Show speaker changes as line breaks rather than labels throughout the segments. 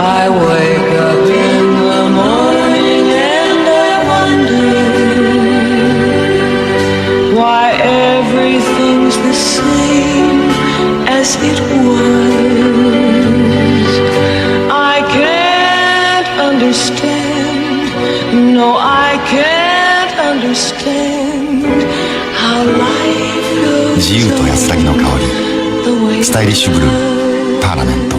I wake up in the morning and I wonder why everything's the same as it was. I can't understand, no, I can't understand how life goes
自由と安らぎの香り、スタイリッシュブルー、パーラメント。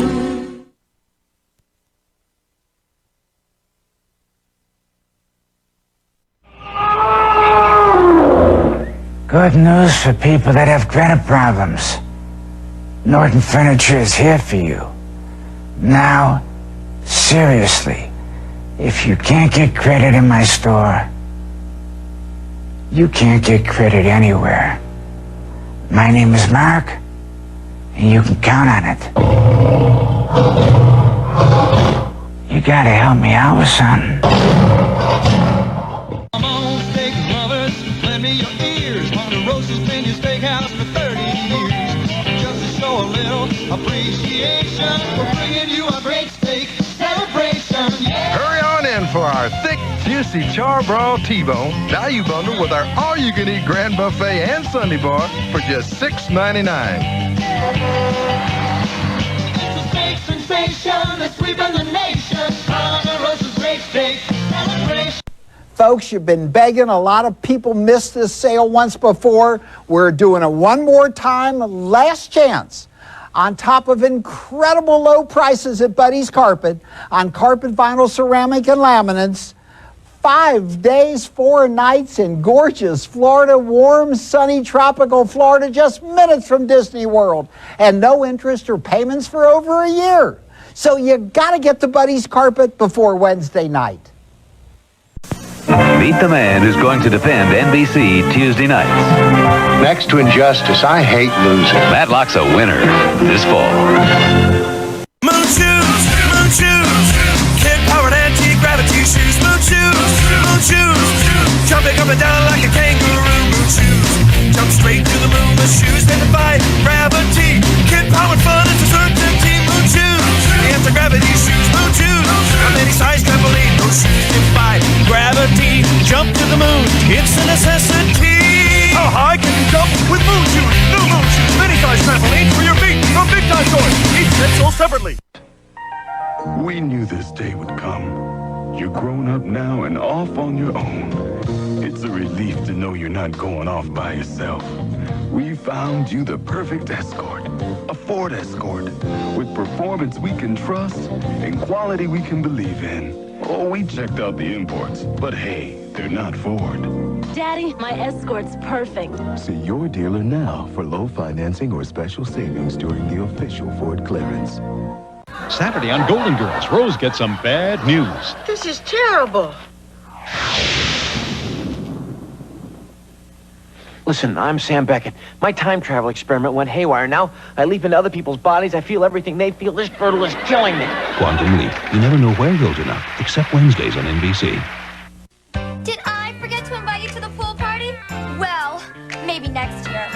Good news for people that have credit problems. Norton Furniture is here for you. Now, seriously, if you can't get credit in my store, you can't get credit anywhere. My name is Mark, and you can count on it. You gotta help me out with something.
Come on, steak lovers, lend me your ears. Ponderosa's been your steakhouse for 30 years. Just to show a little appreciation, we're bringing you a great steak celebration. Yeah.
Hurry on in for our thick, juicy charbroil T-bone value bundle with our all-you-can-eat grand buffet and Sunday bar for just $6.99.
It's a steak sensation that's sweeping the nation. Ponderosa's great steak celebration.
Folks, you've been begging. A lot of people missed this sale once before. We're doing it one more time, last chance. On top of incredible low prices at Buddy's Carpet, on carpet, vinyl, ceramic, and laminates, 5 days, 4 nights in gorgeous Florida, warm, sunny, tropical Florida, just minutes from Disney World, and no interest or payments for over a year. So you gotta get to Buddy's Carpet before Wednesday night.
Meet the man who's going to defend NBC Tuesday nights.
Next to injustice, I hate losing.
Matlock's a winner this fall.
Moon shoes, kid-powered anti-gravity shoes. Moon shoes, jumping up and down like a kangaroo. Moon shoes, jump straight to the moon. The shoes that defy gravity. Kid-powered fun is a certainty. Moon shoes, anti-gravity shoes. Moon shoes, got any size trampoline. Those shoes defy gravity. Jump to the moon, it's a necessity. How high can you jump with moon shoes? New moon shoes, many size trampolines for your feet from Big Time Toys. Each set sold separately.
We knew this day would come. You're grown up now and off on your own. It's a relief to know you're not going off by yourself. We found you the perfect escort, a Ford Escort, with performance we can trust and quality we can believe in. Oh, we checked out the imports, but hey, they're not Ford.
Daddy, my Escort's perfect.
See your dealer now for low financing or special savings during the official Ford clearance.
Saturday on Golden Girls, Rose gets some bad news.
This is terrible.
Listen, I'm Sam Beckett. My time travel experiment went haywire. Now I leap into other people's bodies. I feel everything they feel. This turtle is killing me.
Quantum Leap. You never know where you'll turn up, except Wednesdays on NBC.
Did I forget to invite you to the pool party? Well, maybe next year.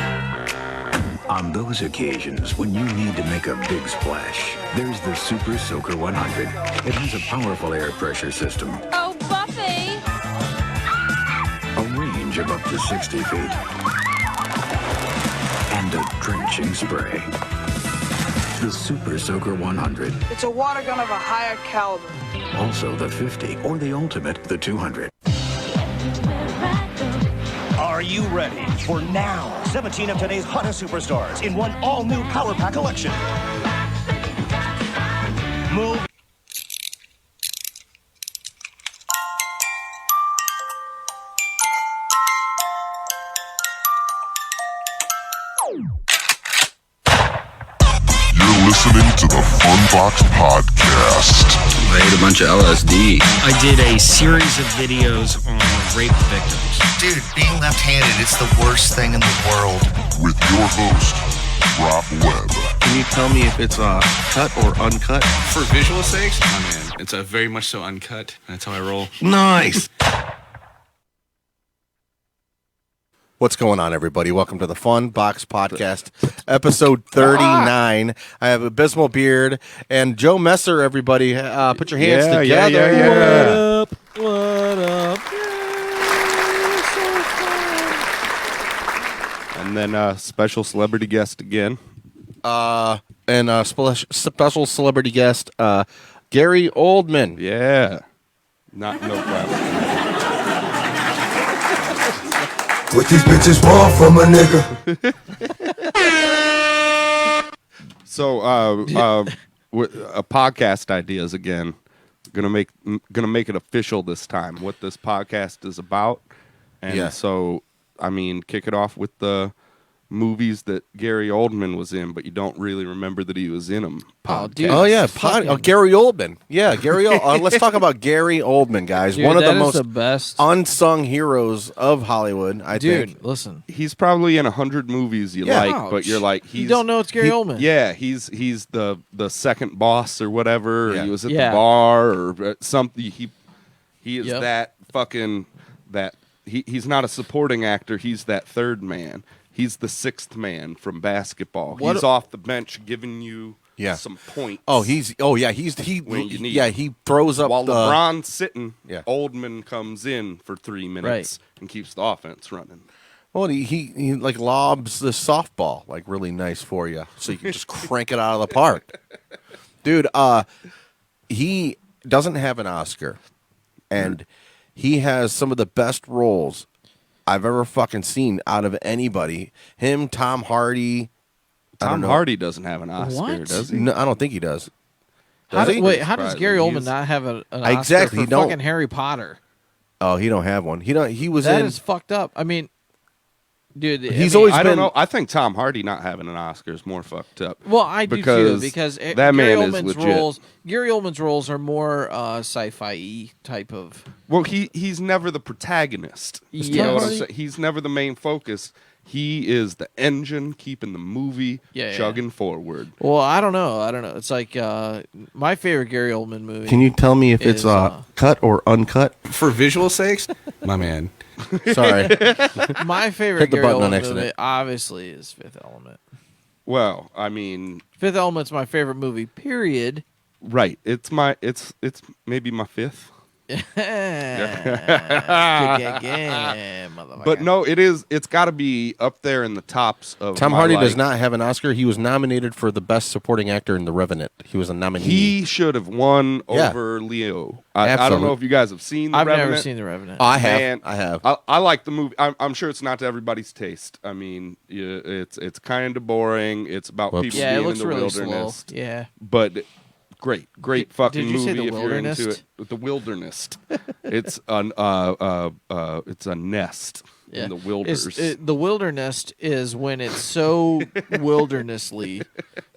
On those occasions when you need to make a big splash, there's the Super Soaker 100. It has a powerful air pressure system.
Oh, Buffy!
A range of up to 60 feet. And a drenching spray. The Super Soaker 100.
It's a water gun of a higher caliber.
Also the 50, or the ultimate, the 200.
Are you ready for now? 17 of today's hottest superstars in one all-new Power Pack collection. Move.
You're listening to the Funbox Podcast.
I ate a bunch of LSD.
I did a series of videos on rape victims.
Dude, being left-handed, it's the worst thing in the world.
With your host, Rob Webb.
Can you tell me if it's cut or uncut? For visual sakes, oh man, it's a very much so uncut. That's how I roll.
Nice.
What's going on, everybody? Welcome to the Fun Box Podcast, episode 39. I have Abysmal Beard and Joe Messer, everybody. Put your hands together.
Yeah. What up?
And then special celebrity guest again.
Special celebrity guest, Gary Oldman.
Yeah. No problem.
What these bitches want from a nigga.
So, a podcast ideas again. Gonna make it official this time. What this podcast is about, and so I mean, kick it off with the movies that Gary Oldman was in, but you don't really remember that he was in them.
Gary Oldman. Yeah, Gary. Let's talk about Gary Oldman, guys.
Dude,
one of
the best
unsung heroes of Hollywood. I think.
Listen,
he's probably in 100 movies you like, but you're like,
you don't know it's Gary Oldman.
Yeah, he's the second boss or whatever.
Yeah.
Or he was at the bar or something. He is that fucking that. He's not a supporting actor. He's that third man. He's the sixth man from basketball. He's off the bench giving you some points.
He throws up
while LeBron's sitting. Oldman comes in for 3 minutes and keeps the offense running.
Well, he like lobs the softball like really nice for you, so you can just crank it out of the park, dude. He doesn't have an Oscar, and he has some of the best roles I've ever fucking seen out of anybody. Him, Tom Hardy.
Tom Hardy doesn't have an Oscar, does he?
No, I don't think he does.
How does Gary Oldman not have an Oscar for fucking Harry Potter?
Oh, he don't have one. He was
That is fucked up. I mean, dude,
I don't know. I think Tom Hardy not having an Oscar is more fucked up.
Well, I do too, because
that
Gary
man
Oldman's
is legit.
roles. Gary Oldman's roles are more sci-fi type of.
Well, he's never the protagonist. You know what I'm saying? He's never the main focus. He is the engine keeping the movie chugging forward.
Well, I don't know. It's like my favorite Gary Oldman movie.
Can you tell me if it's cut or uncut?
For visual sakes, my man.
Sorry.
My favorite Gary Oldman movie, obviously, is Fifth Element.
Well, I mean,
Fifth Element's my favorite movie. Period.
Right. It's maybe my fifth.
But
no, it's got to be up there in the tops of.
Tom Hardy does not have an Oscar. He was nominated for the best supporting actor in The Revenant. He was a nominee.
He should have won over Leo. I don't know if you guys have seen The Revenant.
I've never seen The Revenant.
I have.
I like the movie. I'm sure it's not to everybody's taste. I mean, it's kind of boring. It's about people being
it looks
in the
really
wilderness.
Slow. Yeah,
but. Great fucking
did you
movie
say
if you're into it. The Wilderness. It's a nest in the wilderness.
The wilderness is when it's so wildernessly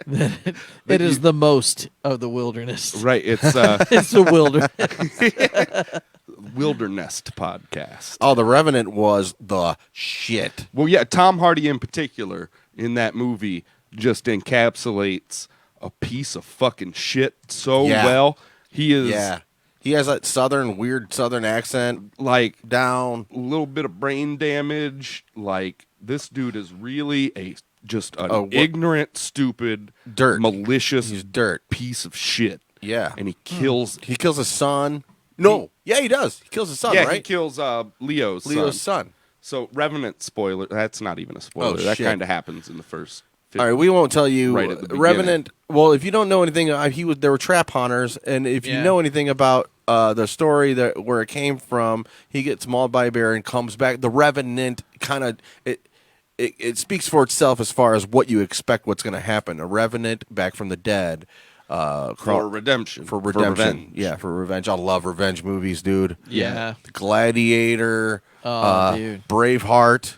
that it is the most of the wilderness.
Right. It's
it's the wilderness.
Wilderness podcast.
Oh, The Revenant was the shit.
Well, yeah, Tom Hardy in particular in that movie just encapsulates a piece of fucking shit so well. He is.
Yeah. He has that weird southern accent.
Like,
down.
A little bit of brain damage. Like, this dude is really an ignorant, stupid, malicious piece of shit.
Yeah.
And he kills.
He kills his son. No. Yeah, he does. He kills his son, right?
Yeah, he kills Leo's son. So, Revenant spoiler. That's not even a spoiler. That kind of happens in the first.
All right, we won't tell you.
Right at the
Revenant. Well, if you don't know anything, there were trap hunters, and if you know anything about the story where it came from, he gets mauled by a bear and comes back. The Revenant kind of it speaks for itself as far as what you expect what's going to happen. A Revenant back from the dead.
For redemption.
For redemption.
For revenge.
Yeah, for revenge. I love revenge movies, dude.
Yeah.
Gladiator.
Dude.
Braveheart.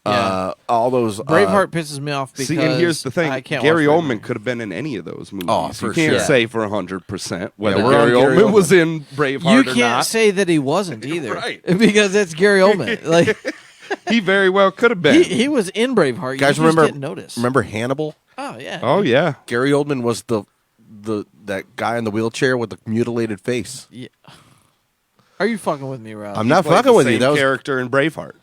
Yeah.
All those.
Braveheart pisses me off because
see, and here's the thing:
I can't
Gary
watch
Oldman could have been in any of those movies.
Oh, for
you can't
sure.
say for 100% whether
Gary
Gary
Oldman
was in Braveheart
You
or
can't
not.
say that he wasn't either,
Right.
Because that's Gary Oldman. Like
he very well could have been.
he was in Braveheart. You
Guys,
just
remember?
didn't notice.
Remember Hannibal?
Oh yeah.
Oh yeah.
Gary Oldman was that guy in the wheelchair with the mutilated face.
Yeah. Are you fucking with me, Rob?
I'm not
Played
fucking
the
with you.
same
That was
character in Braveheart.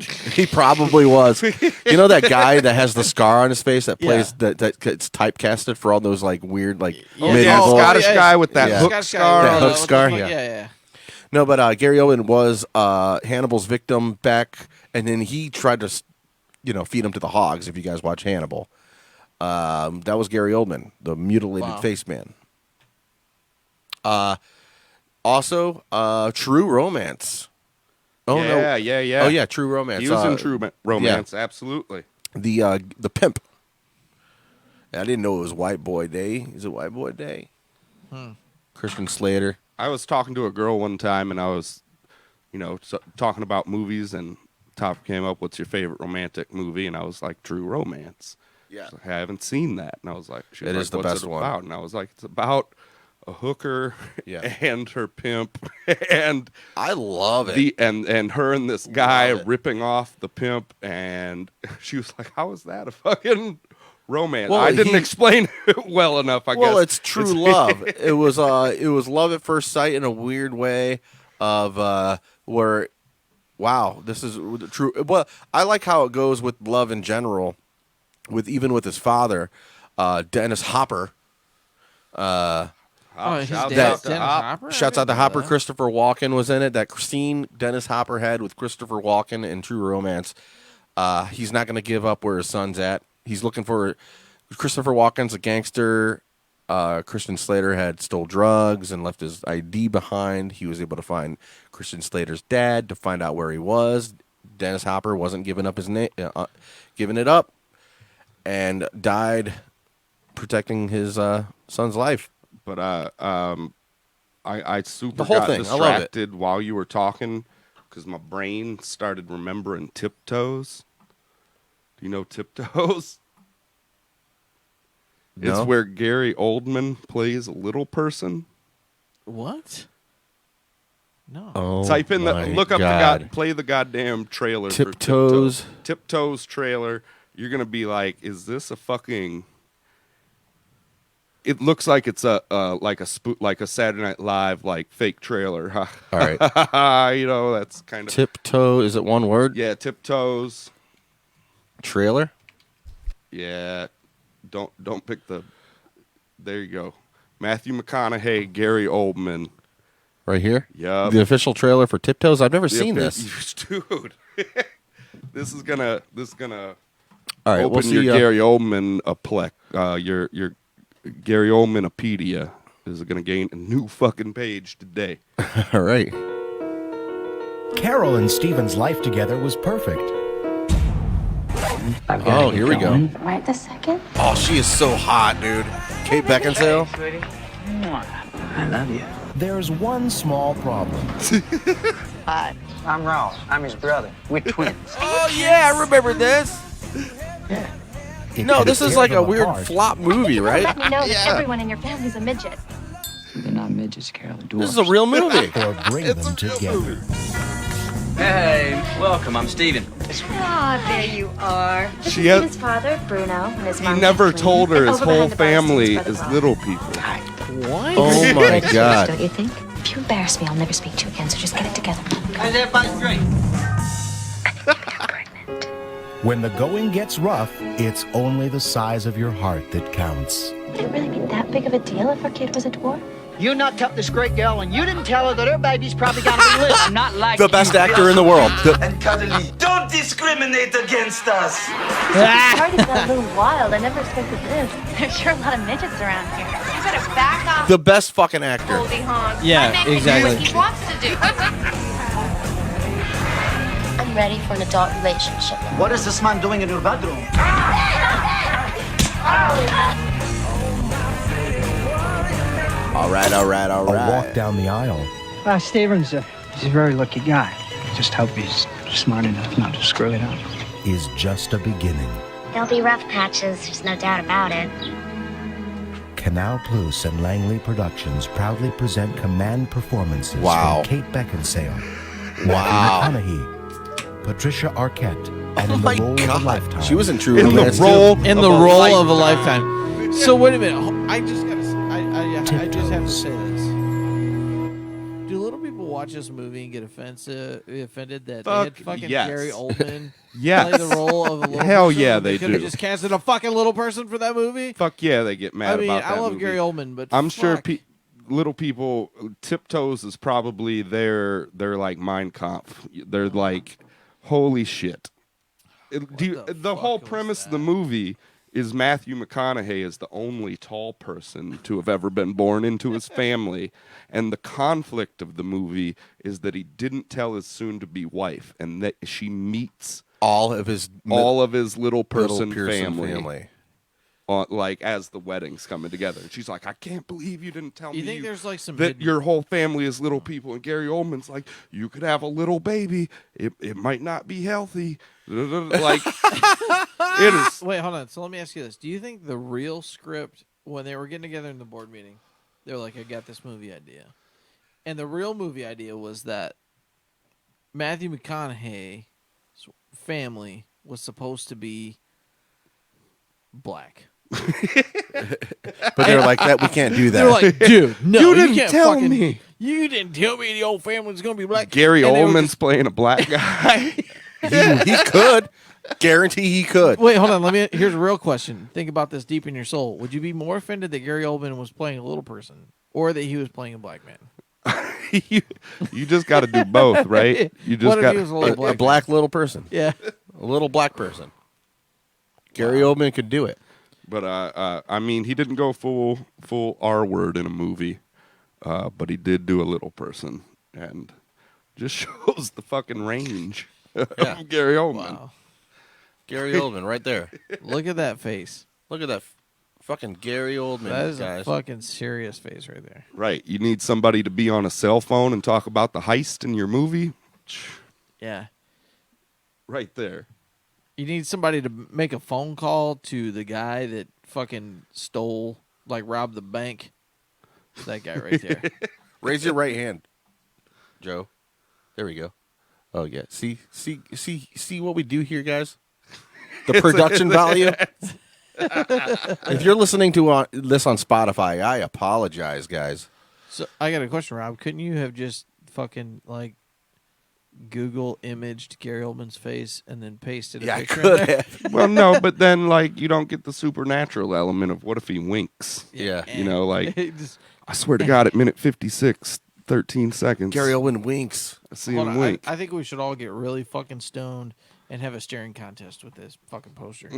He probably was. You know that guy that has the scar on his face that plays that gets typecasted for all those like weird medieval
Scottish guy with that hook
Scottish
scar.
guy,
That hook scar.
Yeah.
No, but Gary Oldman was Hannibal's victim back, and then he tried to, feed him to the hogs. If you guys watch Hannibal, that was Gary Oldman, the mutilated face man. Also, True Romance. Oh no!
Yeah.
Oh yeah, True Romance.
He was in True Romance, absolutely.
The pimp. I didn't know it was White Boy Day. Is it White Boy Day? Christian Slater.
I was talking to a girl one time, and I was, talking about movies, and topic came up, what's your favorite romantic movie? And I was like, True Romance.
Yeah.
She's like, I haven't seen that. And I was like,
It is the
what's
best
it
one.
about? And I was like, it's about a hooker
Yeah.
and her pimp, and
I love it.
And her and this guy ripping off the pimp, and she was like, how is that a fucking romance?
Well,
I didn't explain it well enough, I guess.
Well, it's true love. It was love at first sight in a weird way of where, wow, this is true. Well, I like how it goes with love in general, even with his father, Dennis Hopper.
Shouts out to Hopper.
Shouts out to Hopper. Christopher Walken was in it. That scene Dennis Hopper had with Christopher Walken in True Romance. He's not going to give up where his son's at. He's looking for Christopher Walken's a gangster. Christian Slater had stole drugs and left his ID behind. He was able to find Christian Slater's dad to find out where he was. Dennis Hopper wasn't giving up his giving it up, and died protecting his son's life.
But I super
The whole
got
thing. I love it.
distracted while you were talking because my brain started remembering Tiptoes. Do you know Tiptoes?
No.
It's where Gary Oldman plays a little person.
What? No.
Oh,
Type in
my
look up
God.
play the goddamn trailer.
Tiptoes.
For Tiptoes trailer. You're gonna be like, is this a fucking? It looks like it's like a Saturday Night Live like fake trailer.
All right.
That's kind of
Tiptoe. Is it one word?
Yeah, Tiptoes.
Trailer.
Yeah. Don't pick the. There you go. Matthew McConaughey, Gary Oldman.
Right here?
Yep.
The official trailer for Tiptoes? I've never seen this.
Dude. This is gonna
All right,
open
we'll see,
your Gary Oldman your Gary Oldmanopedia is gonna gain a new fucking page today.
All right.
Carol and Steven's life together was perfect.
Oh, here we go.
Right this second?
Oh, she is so hot, dude. Kate Beckinsale.
I love you. There's one small problem.
Hi, I'm Ross. I'm his brother. We're twins.
Oh, yeah, I remember this.
Yeah.
No, this is like a weird flop movie, right?
Let me know that everyone in your family's a midget.
They're not midgets, Carol. They're
This is a real movie.
Or bring them together.
Hey, welcome. I'm Steven.
Ah, there you are. This
She
is
has-
Steven's father, Bruno, and his
He
mom,
never
Kathleen.
told her
And
his
over
whole
behind the bar stands
family
Brother
is
Bob.
little people.
What?
Oh, my
Don't
God.
you think? If you embarrass me, I'll never speak to you again, so just get it together.
How's everybody's drink?
When the going gets rough, it's only the size of your heart that counts.
Would it really be that big of a deal if our kid was a dwarf?
You knocked up this great girl, and you didn't tell her that her baby's probably gonna be little. I'm not like
The best actor in the world.
And cuddly. Don't discriminate against us.
The party's got a little wild. I never expected this. There's sure a lot of midgets around here.
You better back off,
The best fucking actor.
Goldie Hawn.
Yeah,
Let him
exactly.
do what he wants to do.
I'm ready for an adult relationship.
What is this man doing in your bedroom?
All right.
A walk down the aisle.
Steven's he's a very lucky guy. Just hope he's smart enough not to screw it up.
Is just a beginning.
There'll be rough patches, there's no doubt about it.
Canal Plus and Langley Productions proudly present command performances
Wow.
from Kate Beckinsale,
Wow.
Matthew McConaughey, Patricia Arquette, and
Oh
in
my
the role of a
God.
lifetime.
She was in True
In the
Romance.
role
too.
In the role of a lifetime. So wait a minute. I just gotta. I just have to say this. Do little people watch this movie and get offended that they
Fuck
had fucking
yes.
Gary Oldman
Yes.
play the role of a little
Hell
person?
yeah,
when
they
could have
do.
just casted a fucking little person for that movie.
Fuck yeah, they get mad
I mean,
about
I
that
love
movie.
Gary Oldman, but
I'm sure
fuck.
little people, Tiptoes is probably their like Mein Kampf. They're like, holy shit. The whole premise of the movie is Matthew McConaughey is the only tall person to have ever been born into his family, and the conflict of the movie is that he didn't tell his soon-to-be wife, and that she meets
all of his
little person
Pearson
family. Like as the wedding's coming together, and she's like, "I can't believe you didn't tell me."
You think there's like some
that
hidden-
your whole family is little people, and Gary Oldman's like, "You could have a little baby. It might not be healthy." Like it is.
Wait, hold on. So let me ask you this: do you think the real script, when they were getting together in the board meeting, they were like, "I got this movie idea," and the real movie idea was that Matthew McConaughey's family was supposed to be black.
But they're like, that we can't do that.
They're like, dude, no,
You didn't
can't
tell
fucking,
me.
You didn't tell me the old family was gonna be black.
Gary
And they were
Oldman's playing a black guy.
he could. Guarantee he could.
Wait, hold on. Here's a real question. Think about this deep in your soul. Would you be more offended that Gary Oldman was playing a little person, or that he was playing a black man?
You just got to do both, right? You just
What if
got
he was a little
A black little person.
Yeah.
A little black person. Gary Oldman could do it.
But I mean, he didn't go full R word in a movie, but he did do a little person, and just shows the fucking range of Gary Oldman.
Wow.
Gary Oldman, right there.
Look at that face.
Look at that fucking Gary Oldman,
That is
guys.
a fucking serious face right there.
Right, you need somebody to be on a cell phone and talk about the heist in your movie.
Yeah.
Right there.
You need somebody to make a phone call to the guy that fucking robbed the bank. That guy right there.
Raise your right hand, Joe. There we go. Oh yeah. See what we do here, guys. The production value. If you're listening to this on Spotify, I apologize, guys.
So I got a question, Rob. Couldn't you have just fucking Google imaged Gary Oldman's face and then pasted a picture in there?
Well, no, but then you don't get the supernatural element of what if he winks?
Yeah.
You know,
Just-
I swear to God, at minute 56, 13 seconds.
Gary Oldman winks.
I see
Hold
him
on,
wink.
I think we should all get really fucking stoned and have a staring contest with this fucking poster.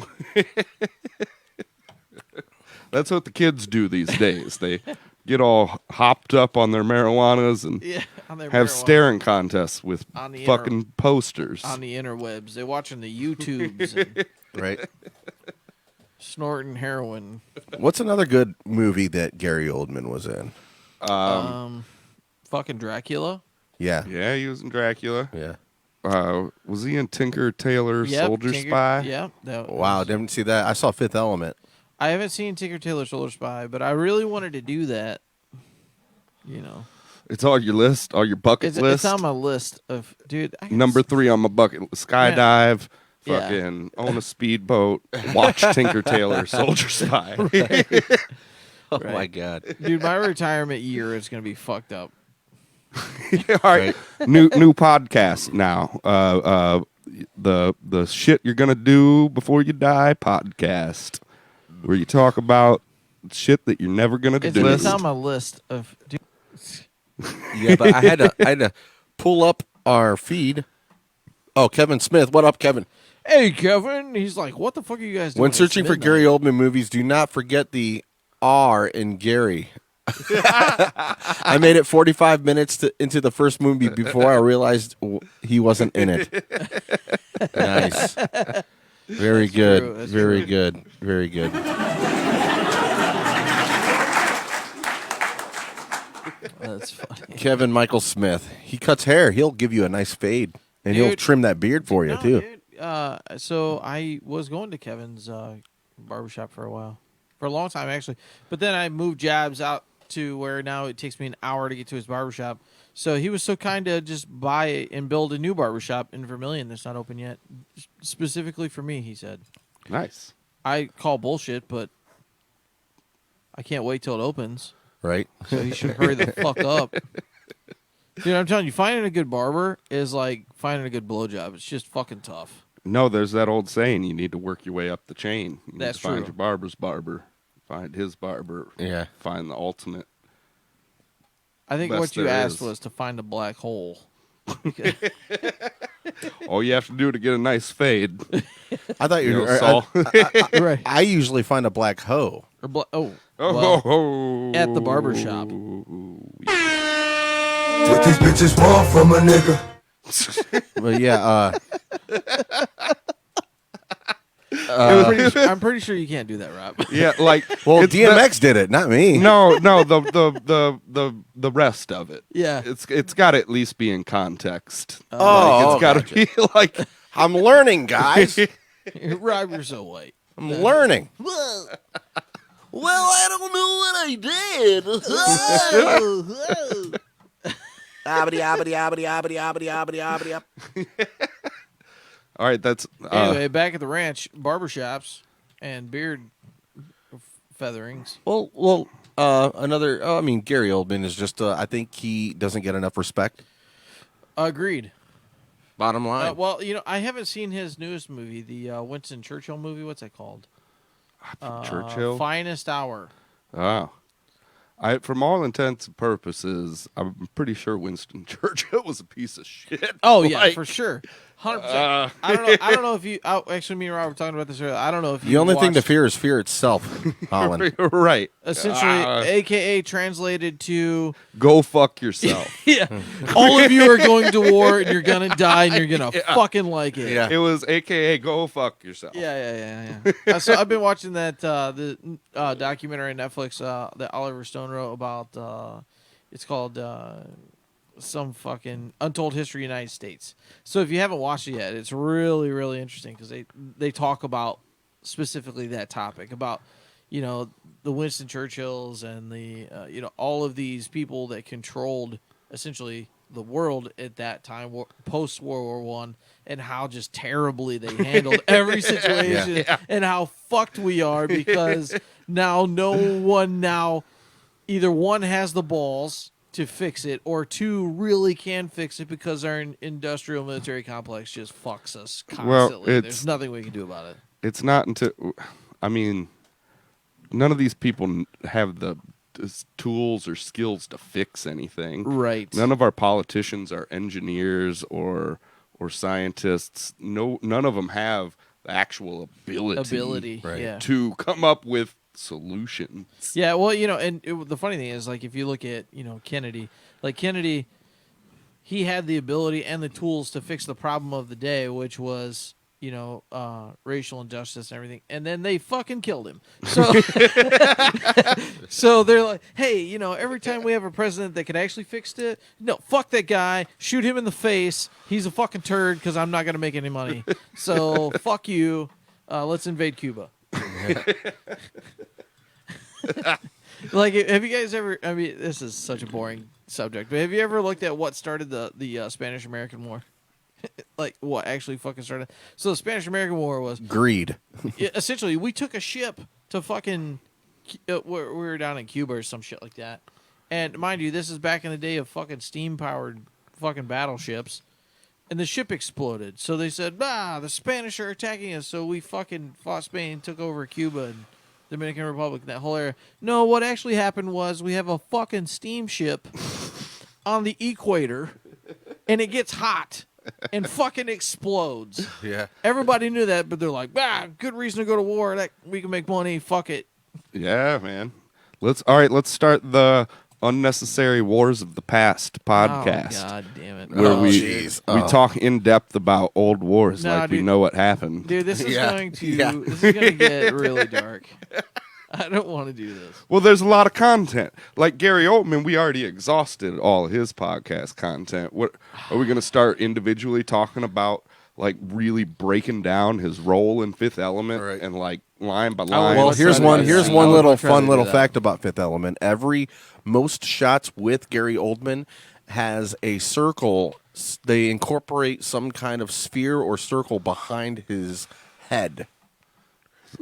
That's what the kids do these days. They get all hopped up on their marijuanas and
on their
have
marijuana.
staring contests with
On the
fucking posters.
On the interwebs. They're watching the YouTubes and
Right.
snorting heroin.
What's another good movie that Gary Oldman was in?
Fucking Dracula.
Yeah.
Yeah, he was in Dracula.
Yeah.
Was he in Tinker Tailor
Yep,
Soldier
Tinker-
Spy?
Yep.
Wow, didn't see that. I saw Fifth Element.
I haven't seen Tinker Tailor Soldier Spy, but I really wanted to do that.
It's on your list, on your bucket list.
It's on my list of, dude.
Number 3 on my bucket. Skydive,
Yeah.
fucking own a speedboat, watch Tinker Tailor Soldier Spy.
Oh my God.
Dude, my retirement year is going to be fucked up.
All right, new podcast now. The shit you're gonna do before you die podcast, where you talk about shit that you're never gonna do.
It's on my list of. Dude.
Yeah, but I had to pull up our feed. Oh, Kevin Smith. What up, Kevin?
Hey, Kevin. He's like, what the fuck are you guys doing?
When
It's
searching for
midnight.
Gary Oldman movies, do not forget the R in Gary. I made it 45 minutes into the first movie before I realized he wasn't in it. Nice. Very
That's
good.
true. That's
Very
true.
good. Very good.
That's funny.
Kevin Michael Smith. He cuts hair. He'll give you a nice fade, and he'll
Dude.
trim that beard for you,
No,
too.
dude. So I was going to Kevin's barbershop for a while. For a long time, actually. But then I moved jobs out to where now it takes me an hour to get to his barbershop. So he was so kind to just buy and build a new barbershop in Vermilion that's not open yet. Specifically for me, he said.
Nice.
I call bullshit, but I can't wait till it opens.
Right.
So he should hurry the fuck up. Dude, I'm telling you, finding a good barber is like finding a good blowjob. It's just fucking tough.
No, there's that old saying: you need to work your way up the chain. You need
That's
to find
true.
your barber's barber, find his barber.
Yeah.
Find the ultimate.
I think
best
what you
there
asked
is.
was to find a black hole.
All you have to do to get a nice fade.
I thought you were.
Saul.
Right.
I usually find a black hoe.
Or well,
Oh,
at the barber shop.
What these bitches want from a nigga.
But yeah,
I'm pretty sure you can't do that, Rob.
Yeah, like
well,
it's
DMX did it, not me.
No, the rest of it.
Yeah.
It's got to at least be in context.
Oh,
it's got to
gotcha.
be like
I'm learning, guys.
Rob, you're so white.
I'm learning.
Well, I don't know what I did. Abity, abity, abity, abity, abity, abity, abity, up.
All right, that's
Anyway, back at the ranch, barbershops and beard featherings.
Well, another. I mean, Gary Oldman is just. I think he doesn't get enough respect.
Agreed.
Bottom line.
Well, I haven't seen his newest movie, the Winston Churchill movie. What's that called?
Churchill.
Finest Hour.
Oh. From all intents and purposes, I'm pretty sure Winston Churchill was a piece of shit.
Oh yeah,
Like,
for sure, 100%. I don't know if you. Actually, me and Rob were talking about this earlier. I don't know if
The only thing to
watched-
fear is fear itself, Holland.
right.
Essentially, AKA translated to
Go fuck yourself.
yeah, all of you are going to war and you're gonna die and you're gonna fucking like it.
Yeah.
It was AKA go fuck yourself.
Yeah. So I've been watching that the documentary on Netflix that Oliver Stone wrote about. It's called some fucking Untold History of the United States. So if you haven't watched it yet, it's really really interesting because they talk about specifically that topic about the Winston Churchills and the all of these people that controlled essentially the world at that time, post World War I, and how just terribly they handled every situation and how fucked we are because now no one either one has the balls to fix it or two really can fix it because our industrial military complex just fucks us constantly. There's nothing we can do about it.
It's not until, I mean, none of these people have the tools or skills to fix anything.
Right.
None of our politicians are engineers or scientists. None of them have the actual ability
yeah.
to come up with solutions.
Yeah, well, the funny thing is, like, if you look at, Kennedy, he had the ability and the tools to fix the problem of the day, which was, racial injustice and everything, and then they fucking killed him. So, so they're like, hey, every time we have a president that could actually fix it, no, fuck that guy, shoot him in the face. He's a fucking turd because I'm not gonna make any money. So fuck you. Let's invade Cuba. Like, have you guys ever? I mean, this is such a boring subject, but have you ever looked at what started the Spanish-American War? Like, what actually fucking started? So the Spanish-American War was
greed.
Essentially, we took a ship to fucking. We were down in Cuba or some shit like that, and mind you, this is back in the day of fucking steam-powered fucking battleships, and the ship exploded. So they said, the Spanish are attacking us. So we fucking fought Spain, took over Cuba and Dominican Republic, that whole area. No, what actually happened was we have a fucking steamship on the equator, and it gets hot and fucking explodes.
Yeah.
Everybody knew that, but they're like, good reason to go to war. That we can make money. Fuck it.
Yeah, man. Let's start the Unnecessary Wars of the Past podcast.
Oh, God damn it.
Where we talk in depth about old wars,
No,
like we
dude.
know what happened.
Dude, this is going to get really dark. I don't want to do this.
Well, there's a lot of content. Like Gary Oldman, we already exhausted all of his podcast content. What are we going to start individually talking about? Like really breaking down his role in Fifth Element and like line by line.
Well, here's one little fun little fact about Fifth Element. Most shots with Gary Oldman has a circle. They incorporate some kind of sphere or circle behind his head.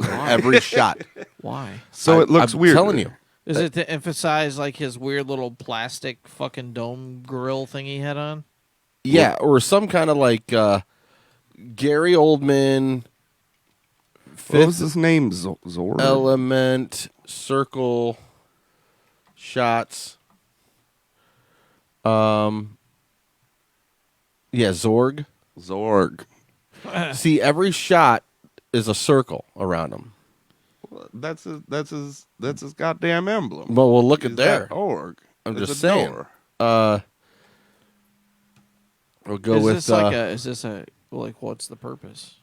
Every shot.
Why?
So it looks
I'm
weird.
telling you.
Is it to emphasize like his weird little plastic fucking dome grill thing he had on?
Yeah, or some kind of like Gary Oldman.
What was his name? Zorg?
Element circle shots. Yeah, Zorg.
Zorg.
See, every shot is a circle around him.
That's his goddamn emblem.
Well, look at
He's
there.
that org.
I'm
It's
just
a
saying.
door.
We'll go with.
Is this a like? What's the purpose?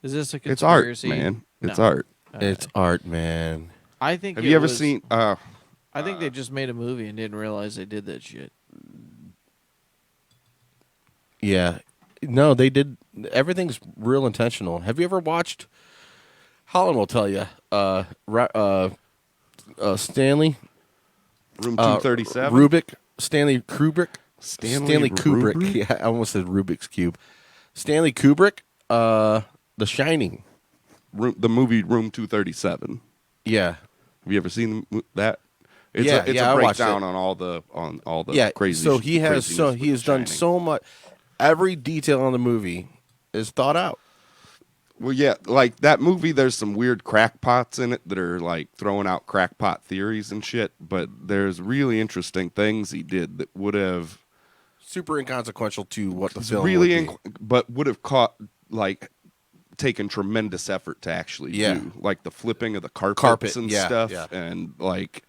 Is this a
It's art,
conspiracy?
man. It's
No.
art.
It's art, man.
I think.
Have
it
you ever
was-
seen?
I think they just made a movie and didn't realize they did that shit.
Yeah. No, they did. Everything's real intentional. Have you ever watched? Holland will tell you. Stanley.
Room 237.
Rubik. Stanley Kubrick.
Stanley
Kubrick.
Kubrick?
Yeah, I almost said Rubik's Cube. Stanley Kubrick. The Shining.
The movie Room 237.
Yeah.
Have you ever seen that? It's
Yeah,
it's
yeah, I
a
watched
breakdown
it.
on all the
Yeah.
crazy.
So he has
craziness
he has
with
done
Shining.
so much. Every detail on the movie is thought out.
Well, yeah, like that movie. There's some weird crackpots in it that are like throwing out crackpot theories and shit. But there's really interesting things he did that would have
Super inconsequential to what the film
really,
would be.
but would have taken tremendous effort to actually do, like the flipping of the carpets and
yeah,
stuff,
yeah.
and like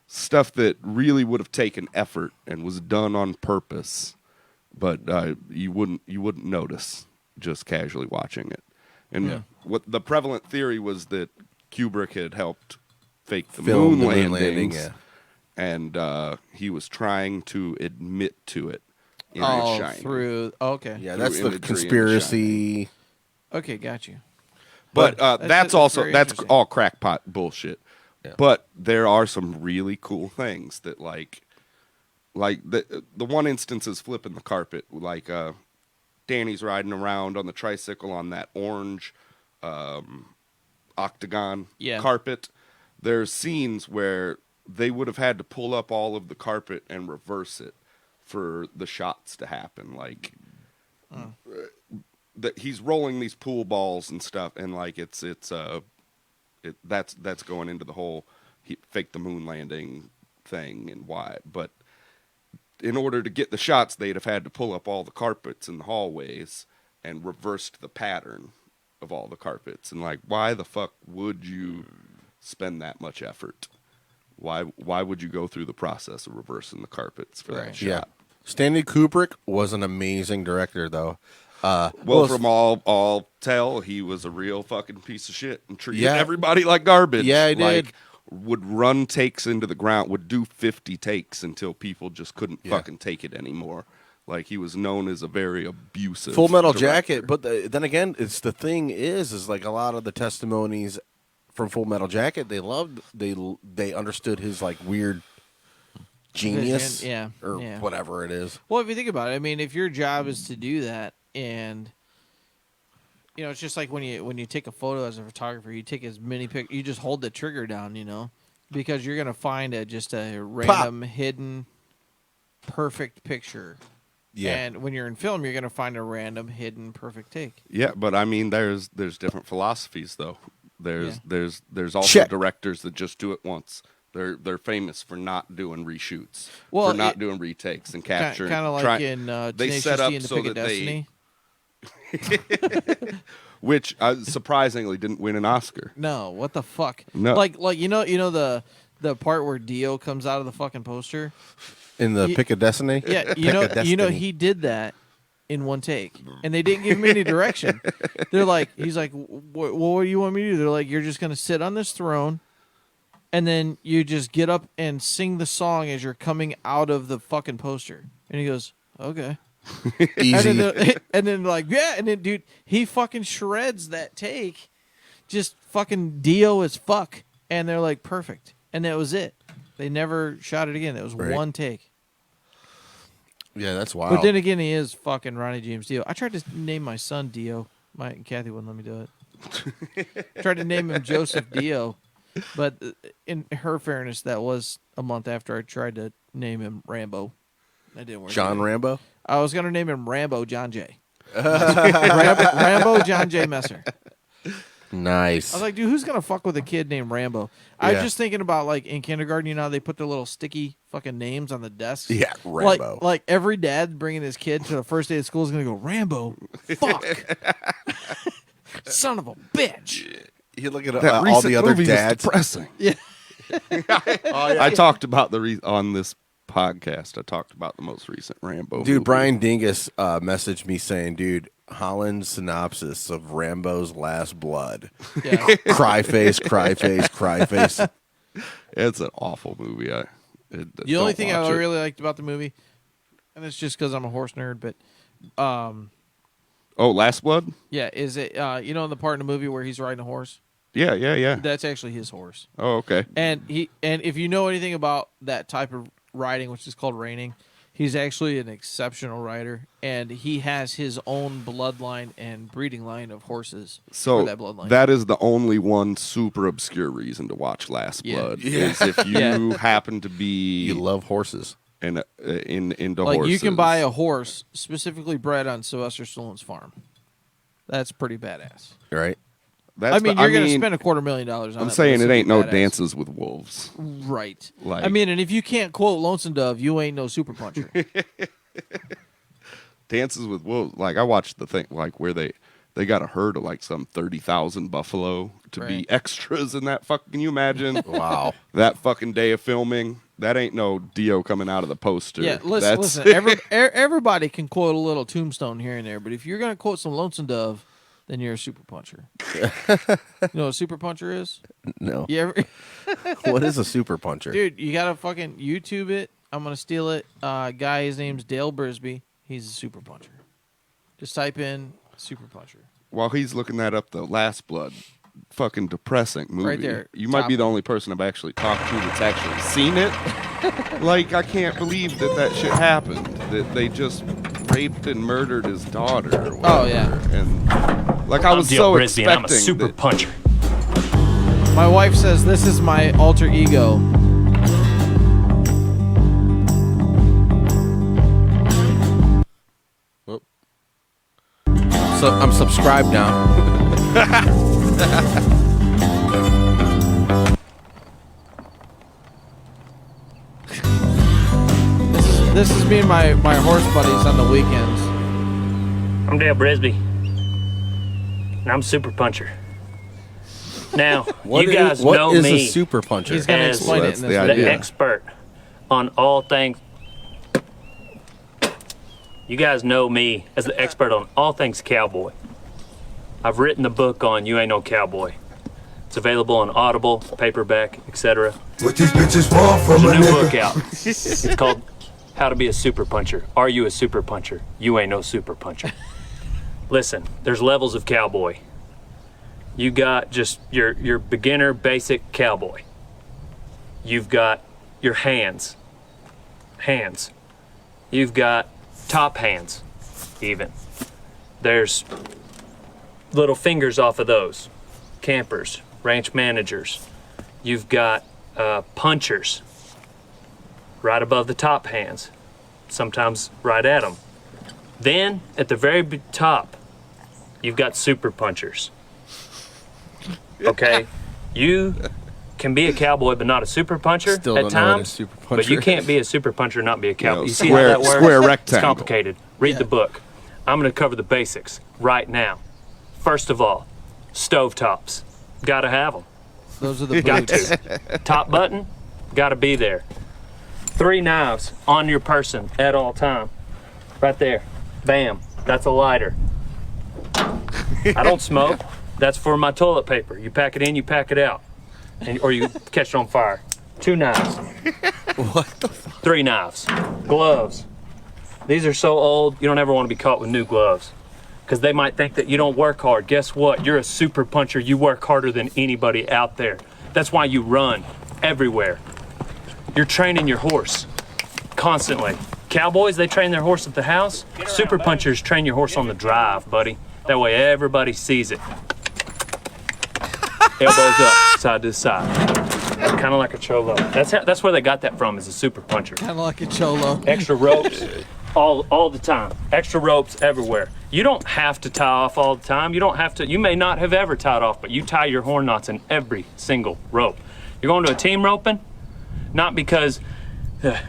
stuff that really would have taken effort and was done on purpose, but you wouldn't notice just casually watching it. And what the prevalent theory was that Kubrick had helped fake the moon landings,
yeah.
and he was trying to admit to it in
Oh,
Shining.
through okay.
Yeah,
Through
that's the
imagery in
conspiracy.
Okay, got you.
But
That's
that's also
very
that's
interesting.
all crackpot bullshit.
Yeah.
But there are some really cool things that like the one instance is flipping the carpet. Like Danny's riding around on the tricycle on that orange octagon carpet. There's scenes where they would have had to pull up all of the carpet and reverse it for the shots to happen. Like that he's rolling these pool balls and stuff, and like that's going into the whole fake the moon landing thing and why. But in order to get the shots, they'd have had to pull up all the carpets in the hallways and reversed the pattern of all the carpets. And like, why the fuck would you spend that much effort? Why would you go through the process of reversing the carpets for that shot?
Yeah. Stanley Kubrick was an amazing director, though.
Well, from all tell, he was a real fucking piece of shit and treated
Yeah.
everybody like garbage.
Yeah, he did.
Like, would run takes into the ground, would do 50 takes until people just couldn't fucking take it anymore. Like, he was known as a very abusive
Full Metal
director.
Jacket, but then again, it's the thing is like a lot of the testimonies from Full Metal Jacket, they understood his like weird genius,
Vision, yeah,
or
yeah.
whatever it is.
Well, if you think about it, I mean, if your job is to do that, and you know, it's just like when you take a photo as a photographer, you take as many you just hold the trigger down, you know, because you're gonna find just a random hidden perfect picture.
Yeah.
And when you're in film, you're gonna find a random hidden perfect take.
Yeah, but I mean, there's different philosophies though. There's also
Check.
directors that just do it once. They're famous for not doing reshoots,
Well,
for not doing retakes and capturing.
Kind of like in
they
Tenacious
set up
D and the
so
Pick of
that
Destiny.
which surprisingly didn't win an Oscar.
No, what the fuck?
No.
Like you know the part where Dio comes out of the fucking poster.
In the Pick of Destiny?
Yeah,
Pick of Destiny.
he did that in one take, and they didn't give him any direction. They're like, he's like, what do you want me to do? They're like, you're just gonna sit on this throne, and then you just get up and sing the song as you're coming out of the fucking poster. And he goes, okay.
Easy.
And then like, yeah, and then dude, he fucking shreds that take, just fucking Dio as fuck, and they're like, perfect, and that was it. They never shot it again. It was
Right.
one take.
Yeah, that's wild.
But then again, he is fucking Ronnie James Dio. I tried to name my son Dio. Kathy wouldn't let me do it. Tried to name him Joseph Dio. But in her fairness, that was a month after I tried to name him Rambo. That didn't work.
John Rambo?
I was going to name him Rambo John J. Rambo John J. Messer.
Nice.
I was like, dude, who's going to fuck with a kid named Rambo? I was just thinking about, like, in kindergarten, you know how they put their little sticky fucking names on the desks?
Yeah, Rambo.
Like every dad bringing his kid to the first day of school is going to go, Rambo, fuck. Son of a bitch.
You look at
That
all
recent
the other
movie was
dads.
depressing.
Yeah.
I talked about on this podcast. I talked about the most recent Rambo.
Dude,
movie.
Brian Dingus messaged me saying, dude, Holland's synopsis of Rambo's Last Blood.
Yeah.
Cry face, cry face, cry face.
It's an awful movie.
The only thing I really liked about the movie, and it's just because I'm a horse nerd, but
Last Blood?
yeah, is it you know in the part in the movie where he's riding a horse?
Yeah.
That's actually his horse.
Oh, okay.
And if you know anything about that type of riding, which is called reining, he's actually an exceptional rider, and he has his own bloodline and breeding line of horses.
So
for that bloodline.
that is the only one super obscure reason to watch Last Blood. Is if you happen to be
You love horses.
into
like
horses.
you can buy a horse specifically bred on Sylvester Stallone's farm. That's pretty badass.
Right?
That's
I mean, you're going to spend $250,000 on
I'm
it,
saying
but
it
it's
ain't no
badass.
Dances with Wolves.
Right.
Like,
I mean, and if you can't quote Lonesome Dove, you ain't no super puncher.
Dances with Wolves. Like I watched the thing, like where they got a herd of like some 30,000 buffalo to be extras in that. Can you imagine?
Wow.
That fucking day of filming. That ain't no Dio coming out of the poster.
Yeah, listen. Everybody can quote a little Tombstone here and there, but if you're going to quote some Lonesome Dove, then you're a super puncher. You know what a super puncher is?
No.
You ever...
What is a super puncher?
Dude, you got to fucking YouTube it. I'm going to steal it. Guy, his name's Dale Brisby. He's a super puncher. Just type in super puncher.
While he's looking that up, the Last Blood, fucking depressing movie.
Right there.
You might be the only person I've actually talked to that's actually seen it. Like, I can't believe that shit happened. That they just raped and murdered his daughter. Or whatever.
Oh, yeah.
And, like, I was so expecting
and I'm a super
that,
puncher.
My wife says this is my alter ego.
So I'm subscribed now.
This is me and my horse buddies on the weekends.
I'm Dale Brisby, and I'm super puncher. Now,
What
you
is-
guys
what
know
is
me
a super puncher?
He's gonna
as
explain it
that's
in
the
this
idea.
the
video.
expert on all things. You guys know me as the expert on all things cowboy. I've written the book on You Ain't No Cowboy. It's available on Audible, paperback, etc.
What these bitches want from
There's
a
a new
nigga.
book out. It's called How to Be a Super Puncher. Are you a super puncher? You ain't no super puncher. Listen, there's levels of cowboy. You got just your beginner basic cowboy. You've got your hands. You've got top hands, even. There's little fingers off of those. Campers, ranch managers. You've got punchers right above the top hands, sometimes right at them. Then at the very top, you've got super punchers. Okay, you can be a cowboy but not a super puncher
Still
at
don't know what a
times,
super
but
puncher
you can't be a super puncher and not be a cowboy.
know,
You see
square-
how that works?
square
It's
rectangle.
complicated. Read the book. I'm going to cover the basics right now. First of all, stovetops. Got to have them.
Those are the
Got
boots.
to. Top button, got to be there. 3 knives on your person at all time. Right there. Bam. That's a lighter. I don't smoke. That's for my toilet paper. You pack it in, you pack it out. Or you catch it on fire. 2 knives.
What the fuck?
3 knives. Gloves. These are so old, you don't ever want to be caught with new gloves. Because they might think that you don't work hard. Guess what? You're a super puncher. You work harder than anybody out there. That's why you run everywhere. You're training your horse constantly. Cowboys, they train their horse at the house. Super punchers train your horse on the drive, buddy. That way everybody sees it. Elbows up, side to side. Kind of like a cholo. That's where they got that from, is a super puncher.
Kind of like a cholo.
Extra ropes all the time. Extra ropes everywhere. You don't have to tie off all the time. You don't have to. You may not have ever tied off, but you tie your horn knots in every single rope. You're going to a team roping, not because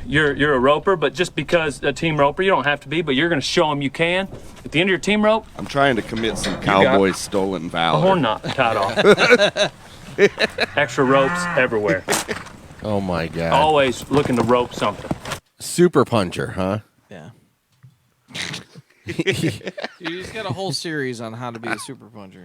you're a roper, but just because a team roper. You don't have to be, but you're going to show them you can. At the end of your team rope,
I'm trying to commit some cowboy stolen valor.
a horn knot tied off. Extra ropes everywhere.
Oh my god.
Always looking to rope something.
Super puncher, huh?
Yeah. He's got a whole series on how to be a super puncher.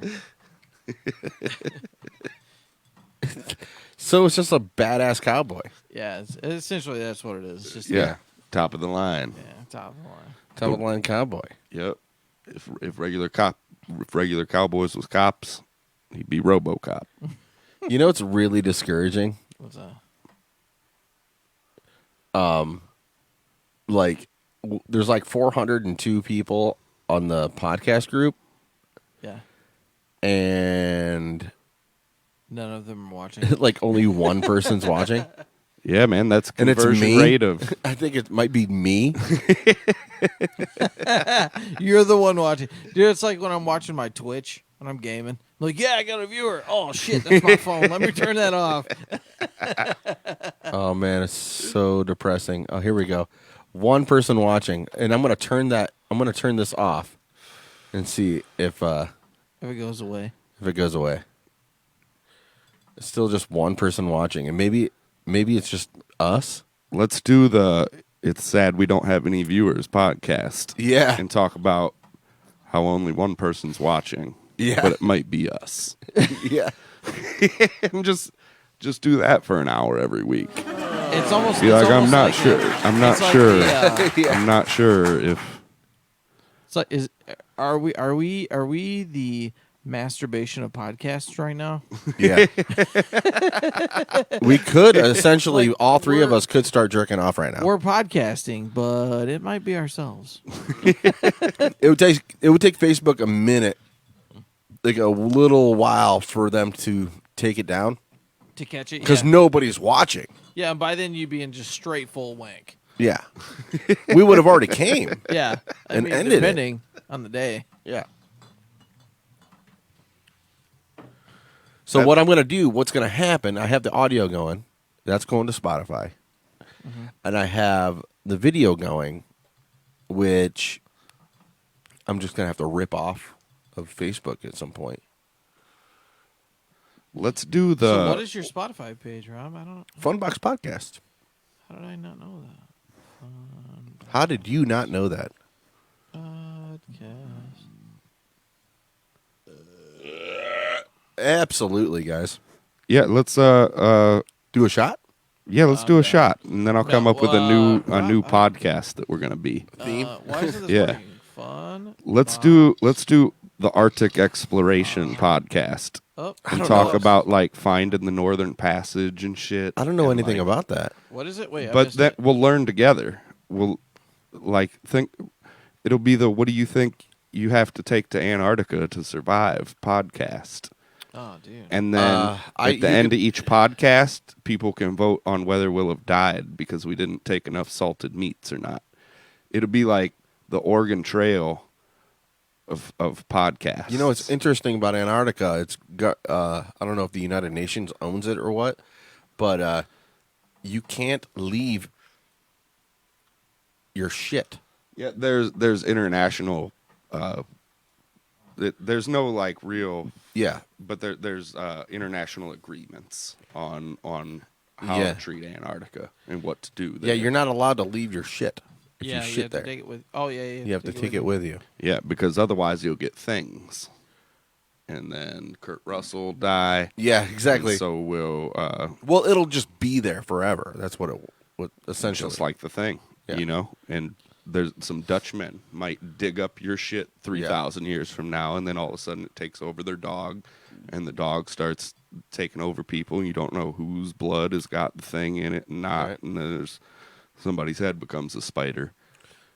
So it's just a badass cowboy.
Yeah, essentially that's what it is. It's just
top of the line.
Yeah, top of the line.
Top of the line cowboy.
Yep. If regular cowboys was cops, he'd be RoboCop.
You know what's really discouraging?
What's that?
There's like 402 people on the podcast group.
Yeah.
And
none of them are watching.
Like only one person's watching.
Yeah, man, that's
and it's
conversion
me.
rate of.
I think it might be me.
You're the one watching, dude. It's like when I'm watching my Twitch when I'm gaming. I'm like, yeah, I got a viewer. Oh shit, that's my phone. Let me turn that off.
Oh man, it's so depressing. Oh, here we go. One person watching, and I'm gonna turn this off, and see if
it goes away.
If it goes away, it's still just one person watching, and maybe it's just us.
Let's do the "It's Sad We Don't Have Any Viewers" podcast.
Yeah,
and talk about how only one person's watching.
Yeah,
but it might be us.
Yeah,
and just do that for an hour every week.
It's almost
be like, I'm not
like
sure. I'm not
like
sure.
the,
I'm not sure if.
It's like, are we the masturbation of podcasts right now?
Yeah. We could essentially, all three of us could start jerking off right now.
We're podcasting, but it might be ourselves.
It would take Facebook a minute, like a little while, for them to take it down.
To catch it,
because nobody's watching.
Yeah, and by then you'd be in just straight full wank.
Yeah, we would have already came.
Yeah,
and ended
depending on the day.
Yeah. So what I'm going to do, what's going to happen, I have the audio going. That's going to Spotify. Mm-hmm. And I have the video going, which I'm just going to have to rip off of Facebook at some point.
Let's do the...
So what is your Spotify page, Rob? I don't...
Funbox Podcast.
How did I not know that?
How did you not know that?
Podcast.
Absolutely, guys.
Yeah, let's
do a shot.
Yeah, let's do a shot, and then I'll come up with a new podcast that we're gonna be.
Why isn't this working? Fun.
Let's do the Arctic Exploration podcast. And talk about like finding the Northern Passage and shit.
I don't know anything about that.
What is it? Wait,
but that we'll learn together. We'll think it'll be the "What do you think you have to take to Antarctica to survive?" podcast.
Oh, dude.
And then at the end of each podcast, people can vote on whether we'll have died because we didn't take enough salted meats or not. It'll be like the Oregon Trail of podcasts.
You know what's interesting about Antarctica? It's got I don't know if the United Nations owns it or what, but you can't leave your shit.
Yeah, there's international. There's no like real.
Yeah,
but there's international agreements on how to treat Antarctica and what to do there.
Yeah, you're not allowed to leave your shit. If
yeah,
you shit
you have
there.
to take it with. Oh yeah,
you have to take it with you.
Yeah, because otherwise you'll get things, and then Kurt Russell will die.
Yeah, exactly.
And so we'll.
Well, it'll just be there forever. That's what essentially.
Just like the thing, you know. And there's some Dutchmen might dig up your shit 3,000 years from now, and then all of a sudden it takes over their dog, and the dog starts taking over people, and you don't know whose blood has got the thing in it and not, and then there's. Somebody's head becomes a spider.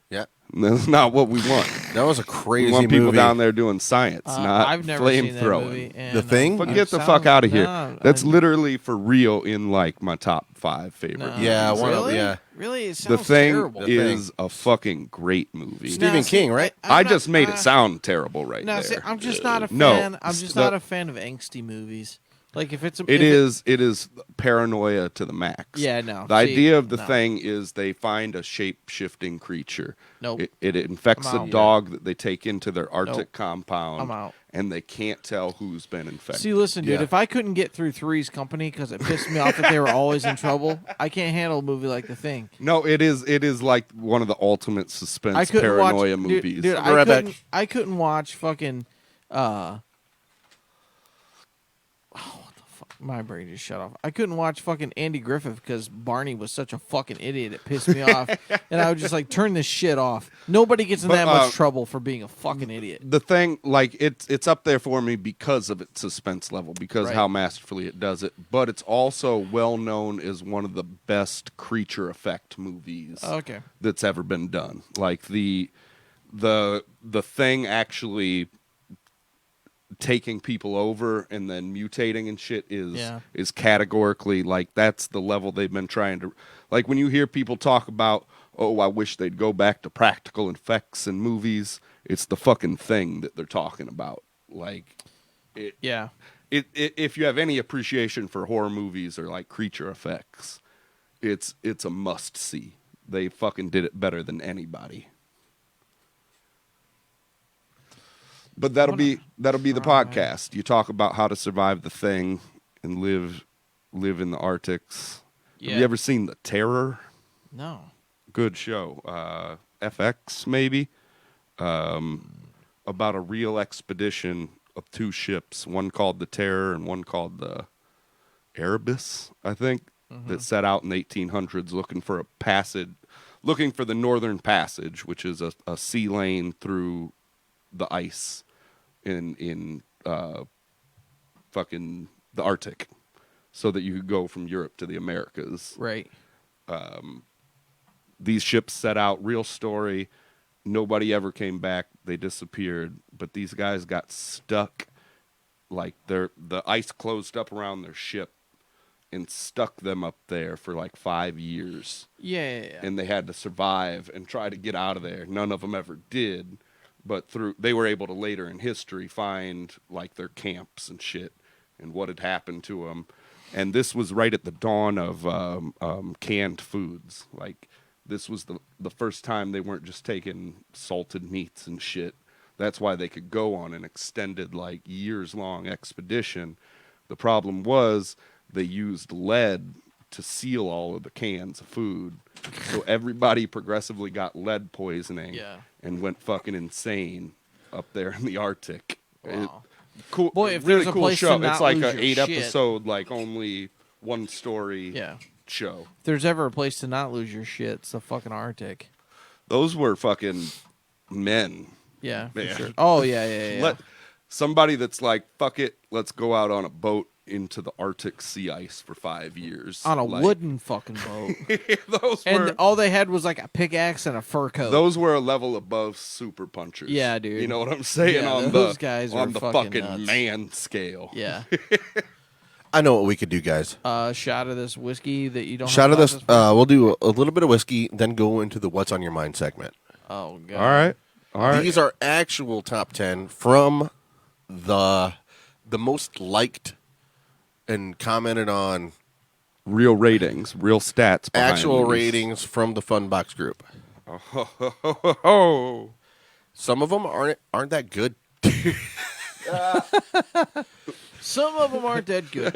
Yeah.
That's not what we want.
That was a crazy
We want people
movie.
down there doing science, not
I've never
flame
seen that
throwing.
movie, and,
The Thing?
But
it
get the
sounds-
fuck out of here.
no,
That's
I-
literally for real in like my top 5 favorite.
No.
Yeah,
movies.
one of
really?
yeah.
Really, it
The
sounds
Thing
terrible.
is a fucking great movie.
Stephen
Now, see,
King, right?
I
I'm
just
not-
made it sound terrible right
No,
there.
see, I'm just not a fan.
No,
I'm just
the-
not a fan of angsty movies. Like if it's a,
It
if
is paranoia to the max.
Yeah, no.
The
See,
idea of the
no.
Thing is they find a shape-shifting creature.
Nope.
It infects
I'm
a
out.
dog that they take into their Arctic
Nope.
compound.
I'm out.
And they can't tell who's been infected.
See, listen, dude.
Yeah.
If I couldn't get through Three's Company because it pissed me off that they were always in trouble, I can't handle a movie like The Thing.
No, it is like one of the ultimate suspense
I couldn't
paranoia
watch,
movies.
Dude,
I'll be right back.
I couldn't watch fucking. What the fuck? My brain just shut off. I couldn't watch fucking Andy Griffith because Barney was such a fucking idiot. It pissed me off, and I would just like turn this shit off. Nobody gets in
But,
that much trouble for being a fucking idiot.
The Thing, like it's up there for me because of its suspense level, because
Right.
how masterfully it does it. But it's also well known as one of the best creature effect movies
Okay.
that's ever been done. Like the Thing actually taking people over and then mutating and shit is categorically like that's the level they've been trying to, like when you hear people talk about, oh, I wish they'd go back to practical effects in movies, it's the fucking Thing that they're talking about. Like it,
Yeah.
if you have any appreciation for horror movies or like creature effects, it's a must see. They fucking did it better than anybody. But that'll be the podcast. You talk about how to survive the Thing and live in the Arctics.
Yeah.
Have you ever seen The Terror?
No.
Good show. FX maybe. About a real expedition of 2 ships, one called the Terror and one called the Erebus, I think, that set out in the 1800s looking for the Northern Passage, which is a sea lane through the ice in fucking the Arctic, so that you could go from Europe to the Americas.
Right.
These ships set out, real story. Nobody ever came back. They disappeared. But these guys got stuck. Like the ice closed up around their ship and stuck them up there for like 5 years.
Yeah.
And they had to survive and try to get out of there. None of them ever did. But they were able to later in history find like their camps and shit and what had happened to them. And this was right at the dawn of canned foods. Like this was the first time they weren't just taking salted meats and shit. That's why they could go on an extended like years-long expedition. The problem was they used lead to seal all of the cans of food. So everybody progressively got lead poisoning and went fucking insane up there in the Arctic.
Wow.
Cool.
Boy, if
really
there's a
cool
place to
show.
not
It's like
lose
an
your
8
shit.
episode, like only one story show.
If there's ever a place to not lose your shit, it's the fucking Arctic.
Those were fucking men.
Yeah, for
Man.
sure. Oh, yeah.
Let somebody that's like, fuck it, let's go out on a boat into the Arctic sea ice for 5 years.
On a
Like,
wooden fucking boat.
those
And
were,
all they had was like a pickaxe and a fur coat.
those were a level above super punchers.
Yeah, dude.
You know what I'm saying?
Yeah,
on
those
the,
guys
on
were
the
fucking
fucking
nuts.
man scale.
Yeah.
I know what we could do, guys.
Shot of this whiskey that you don't
Shot
have
of this.
glasses for?
We'll do a little bit of whiskey, then go into the What's on Your Mind segment.
Oh, God.
All right.
These are actual top 10 from the most liked and commented on
Real ratings, real stats. behind
actual
these.
ratings from the Funbox group.
Oh.
Some of them aren't that good.
Some of them aren't that good.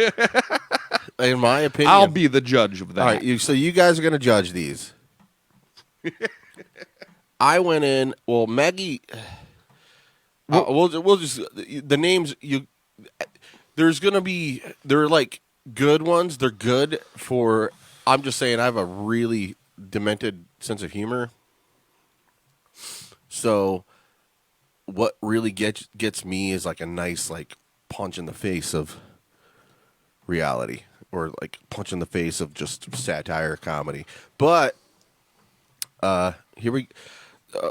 In my opinion.
I'll be the judge of that.
All right, so you guys are going to judge these. I went in. Well, Maggie. We'll just the names you. There's going to be they're like good ones. They're good for. I'm just saying I have a really demented sense of humor. So, what really gets me is like a nice like punch in the face of reality, or like punch in the face of just satire comedy. But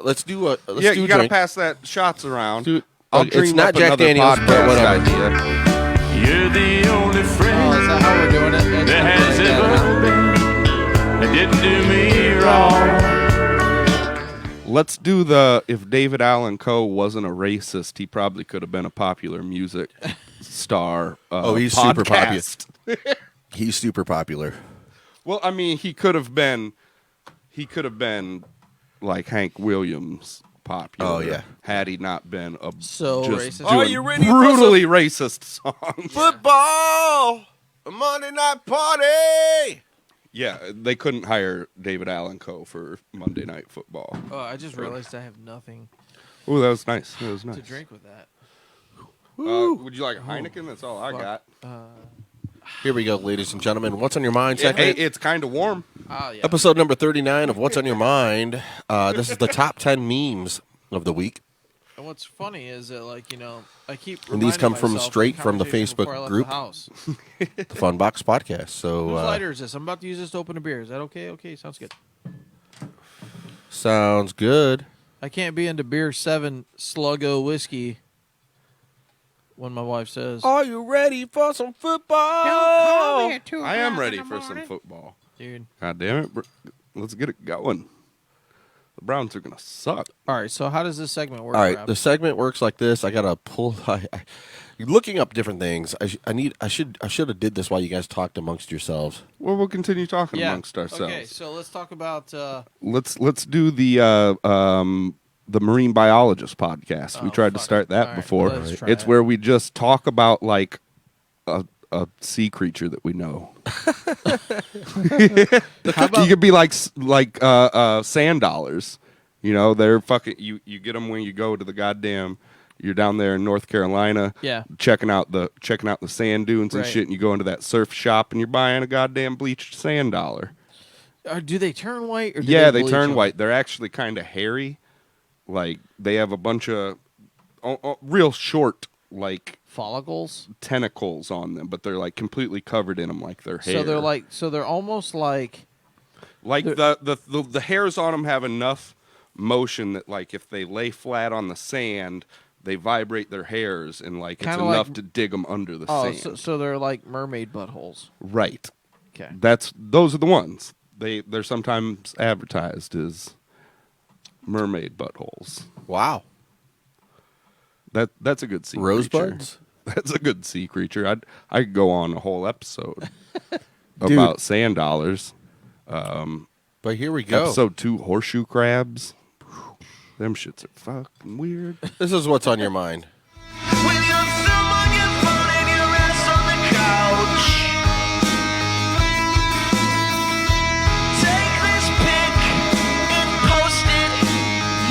let's do a let's
Yeah,
do
you
a
gotta
drink.
pass that shots around.
Dude,
I'll
it's
dream
not
up
Jack
another
Daniels, but
podcast
whatever.
idea.
You're the only friend
is that how we're doing it?
that has ever been. That didn't do me wrong.
Let's do the if David Allan Coe wasn't a racist, he probably could have been a popular music star.
He's super popular.
podcast.
He's super popular.
Well, I mean, he could have been like Hank Williams popular.
Oh, yeah.
Had he not been a
So
just
racist.
doing
Are you ready for
brutally racist songs.
Football, a Monday night party.
Yeah, they couldn't hire David Allan Coe for Monday Night Football.
Oh, I just realized I have nothing
Oh, that was nice. That was nice.
to drink with that.
Would you like a Heineken? That's all I got.
Here we go, ladies and gentlemen. What's on your mind?
Hey,
Segment?
it's kind of warm.
Oh, yeah.
Episode number 39 of What's on Your Mind. This is the top 10 memes of the week.
And what's funny is that, like, you know, I keep
And these
reminding
come from
myself of
straight from the
conversation before I
Facebook
left
group.
The house.
The Fun Box Podcast. So
Whose lighter is this? I'm about to use this to open a beer. Is that okay? Okay, sounds good.
sounds good.
I can't be into beer 7 Sluggo whiskey when my wife says,
Are you ready for some football?
I am ready for some football.
dude.
God damn it. Let's get it going. The Browns are going to suck.
All right, so how does this segment work?
All right,
Rob?
the segment works like this. I gotta pull. Looking up different things. I should have did this while you guys talked amongst yourselves.
Well, we'll continue talking
yeah.
amongst ourselves.
Okay, so let's talk about.
Let's do the Marine Biologist podcast. We tried to start that
All right,
before.
let's try
It's
it.
where we just talk about like a sea creature that we know. You could be like sand dollars. You know, they're fucking. You get them when you go to the goddamn. You're down there in North Carolina,
Yeah.
checking out the sand dunes and
Right.
shit. And you go into that surf shop and you're buying a goddamn bleached sand dollar.
Do they turn white? Or do
Yeah, they
bleach
turn
them?
white. They're actually kind of hairy. Like they have a bunch of real short, like
follicles,
tentacles on them, but they're like completely covered in them, like their hair.
So they're almost like
the hairs on them have enough motion that like if they lay flat on the sand, they vibrate their hairs and like it's
Kinda
enough
like-
to dig them under the
oh,
sand.
so they're like mermaid buttholes.
Right.
Okay.
Those are the ones. They're sometimes advertised as mermaid buttholes.
Wow.
That's a good sea
Rosebuds?
creature. That's a good sea creature. I could go on a whole episode about sand dollars.
But here we go.
Episode 2, horseshoe crabs. Them shits are fucking weird.
This is what's on your mind.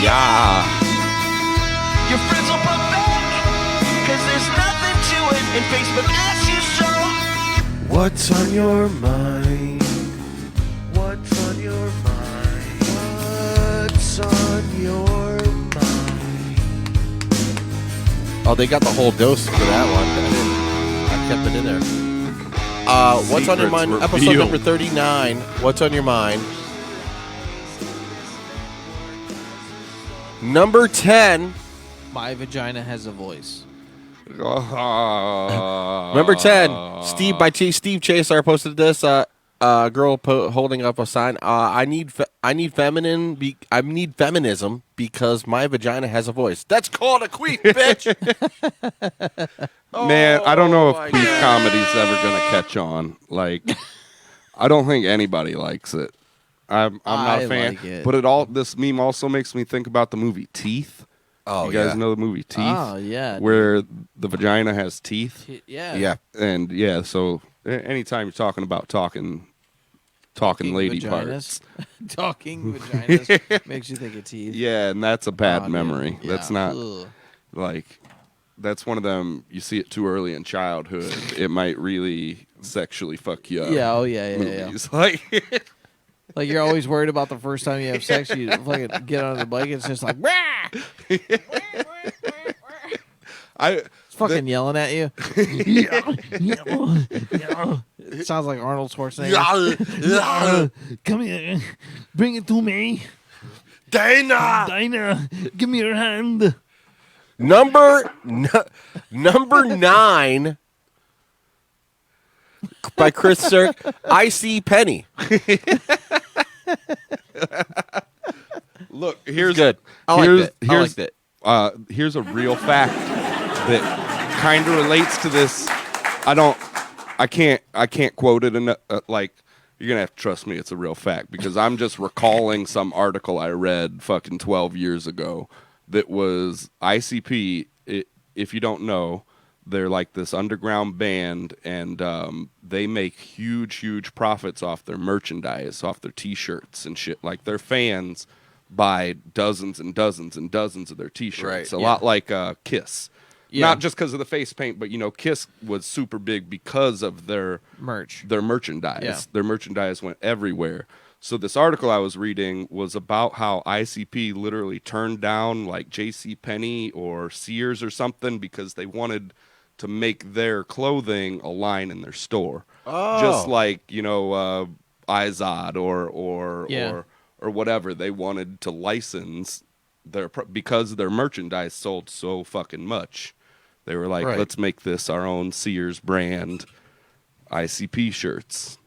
Yeah.
Your friends will put back, cause there's nothing to it, and Facebook asks you so.
What's on your mind?
What's on your mind? What's on your mind?
Oh, they got the whole dose for that one. I kept it in there. What's on your
Secrets
mind? Episode
revealed.
number 39. What's on your mind? Number 10.
My vagina has a voice.
Number 10. Steve by Steve Chasar posted this. Girl holding up a sign. I need feminism because my vagina has a voice. That's called a queef, bitch.
Man, I don't know if
my
queef
God.
comedy's ever gonna catch on. Like, I don't think anybody likes it. I'm not
I
a fan.
like it.
But this meme also makes me think about the movie Teeth.
Oh,
you guys
yeah.
know the movie Teeth?
Oh, yeah,
Where the vagina has teeth.
Yeah.
Yeah.
And yeah, so anytime you're talking about talking lady
vaginas.
parts.
Talking vaginas makes you think of teeth.
Yeah, and that's a bad
Oh, dude.
memory.
Yeah.
That's not
Ugh.
like that's one of them you see it too early in childhood. It might really sexually fuck you up.
Yeah, oh yeah, yeah, yeah.
movies. Like
Like you're always worried about the first time you have sex, you fucking get on the bike, it's just like, "Rah!" It's fucking yelling at you. It sounds like Arnold Schwarzenegger. Come here, bring it to me.
Dinah, give me your hand.
Number 9 by Chris Cirque. I See Penny.
Look, here's
good. I liked it.
Here's a real fact that kind of relates to this. I can't quote it like. You're going to have to trust me, it's a real fact, because I'm just recalling some article I read fucking 12 years ago that was ICP. If you don't know, they're like this underground band, and they make huge profits off their merchandise, off their T-shirts and shit. Like, their fans buy dozens and dozens and dozens of their T-shirts.
Right,
A lot like Kiss.
Yeah.
Not just because of the face paint, but, Kiss was super big because of their merchandise.
Yeah.
Their merchandise went everywhere. So this article I was reading was about how ICP literally turned down like JCPenney or Sears or something because they wanted to make their clothing a line in their store.
Oh.
Just like, Izod or whatever. They wanted to license because their merchandise sold so fucking much. They were like, let's make this our own Sears brand ICP shirts.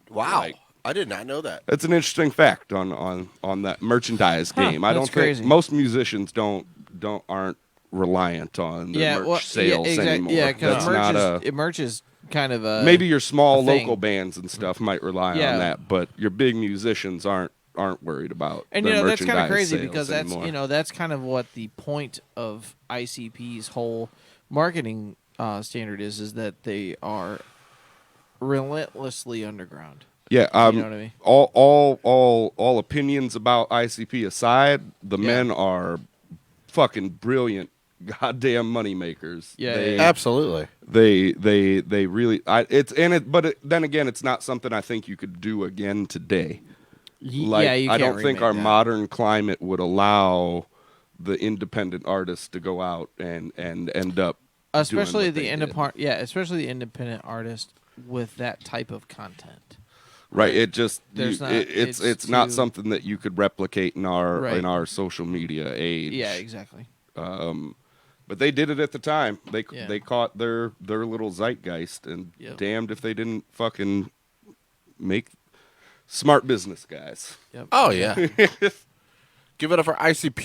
Wow. I did not know that.
It's an interesting fact on that merchandise game. I don't think most musicians aren't reliant on the merch sales anymore.
Yeah, because merch is kind of a
maybe your small
thing.
local bands and stuff might rely on that, but your big musicians aren't worried about.
And
their
that's kind of crazy
sales
because that's
anymore.
that's kind of what the point of ICP's whole marketing standard is that they are relentlessly underground.
Yeah,
you know what I mean.
All opinions about ICP aside, the men are fucking brilliant, goddamn money makers.
Yeah,
absolutely.
They really. Then again, it's not something I think you could do again today. Like,
you
I
can't
don't think
remake
our
that.
modern climate would allow the independent artists to go out and end up
especially
doing what they did.
especially the independent artist with that type of content.
Right. It just
There's
it's not something that you could replicate in our social media age.
Yeah, exactly.
But they did it at the time. They caught their little zeitgeist, and damned if they didn't fucking make smart business guys.
Yep.
Oh yeah. Give it up for ICP.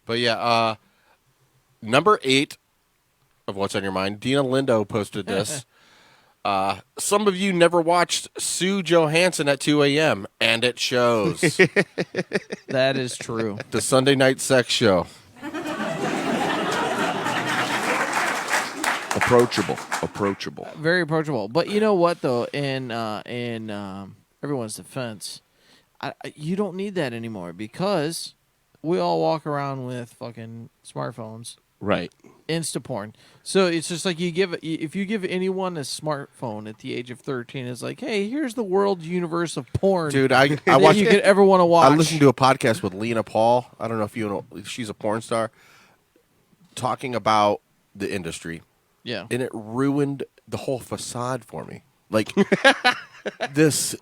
But yeah, number 8 of What's on Your Mind, Dina Lindo posted this. Some of you never watched Sue Johansson at 2 a.m., and it shows.
That is true.
The Sunday Night Sex Show. Approachable.
Very approachable. But you know what, though? In everyone's defense, you don't need that anymore because we all walk around with fucking smartphones.
Right.
Insta porn. So it's just like if you give anyone a smartphone at the age of 13, it's like, hey, here's the world universe of porn.
Dude, I
that
watched,
you could ever want to watch.
I listened to a podcast with Lena Paul. I don't know if you know, she's a porn star, talking about the industry.
Yeah.
And it ruined the whole facade for me. Like this.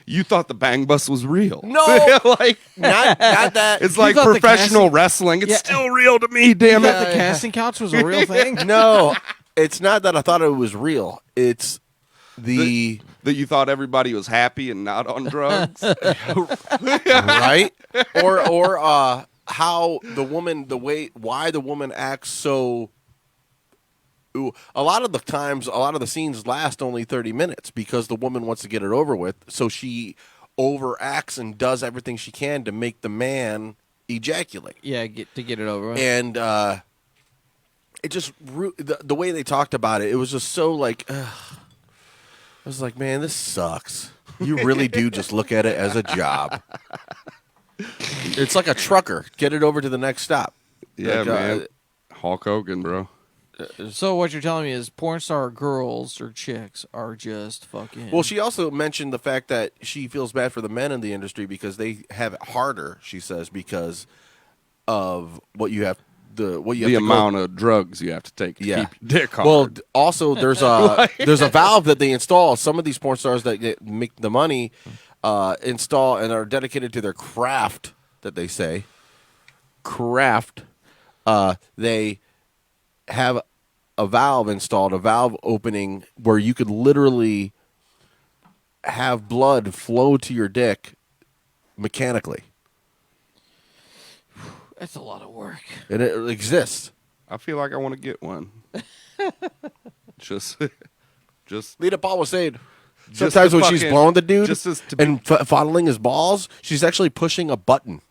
You thought the Bang Bus was real.
No,
like
not that.
It's like professional wrestling. It's still real to me, damn it.
The casting couch was a real thing?
No, it's not that I thought it was real. It's that
you thought everybody was happy and not on drugs.
Right? Or how why the woman acts so. Ooh, a lot of the times, a lot of the scenes last only 30 minutes because the woman wants to get it over with. So she overacts and does everything she can to make the man ejaculate.
Yeah, get it over with.
And it just the way they talked about it, it was just so like, I was like, man, this sucks. You really do just look at it as a job. It's like a trucker. Get it over to the next stop.
Yeah,
like,
man. Hulk Hogan, bro.
So what you're telling me is porn star girls or chicks are just fucking...
Well, she also mentioned the fact that she feels bad for the men in the industry because they have it harder, she says, because of what you have... The
amount of drugs you have to take to keep your dick hard.
Well, also there's a valve that they install. Some of these porn stars that make the money, install and are dedicated to their craft that they say. Craft. They have a valve installed, a valve opening where you could literally have blood flow to your dick mechanically.
That's a lot of work.
And it exists.
I feel like I want to get one. just
Lita Paul was saying
Just
sometimes
to
when she's
fucking-
blowing the dude
just as to be-
and fondling his balls, she's actually pushing a button.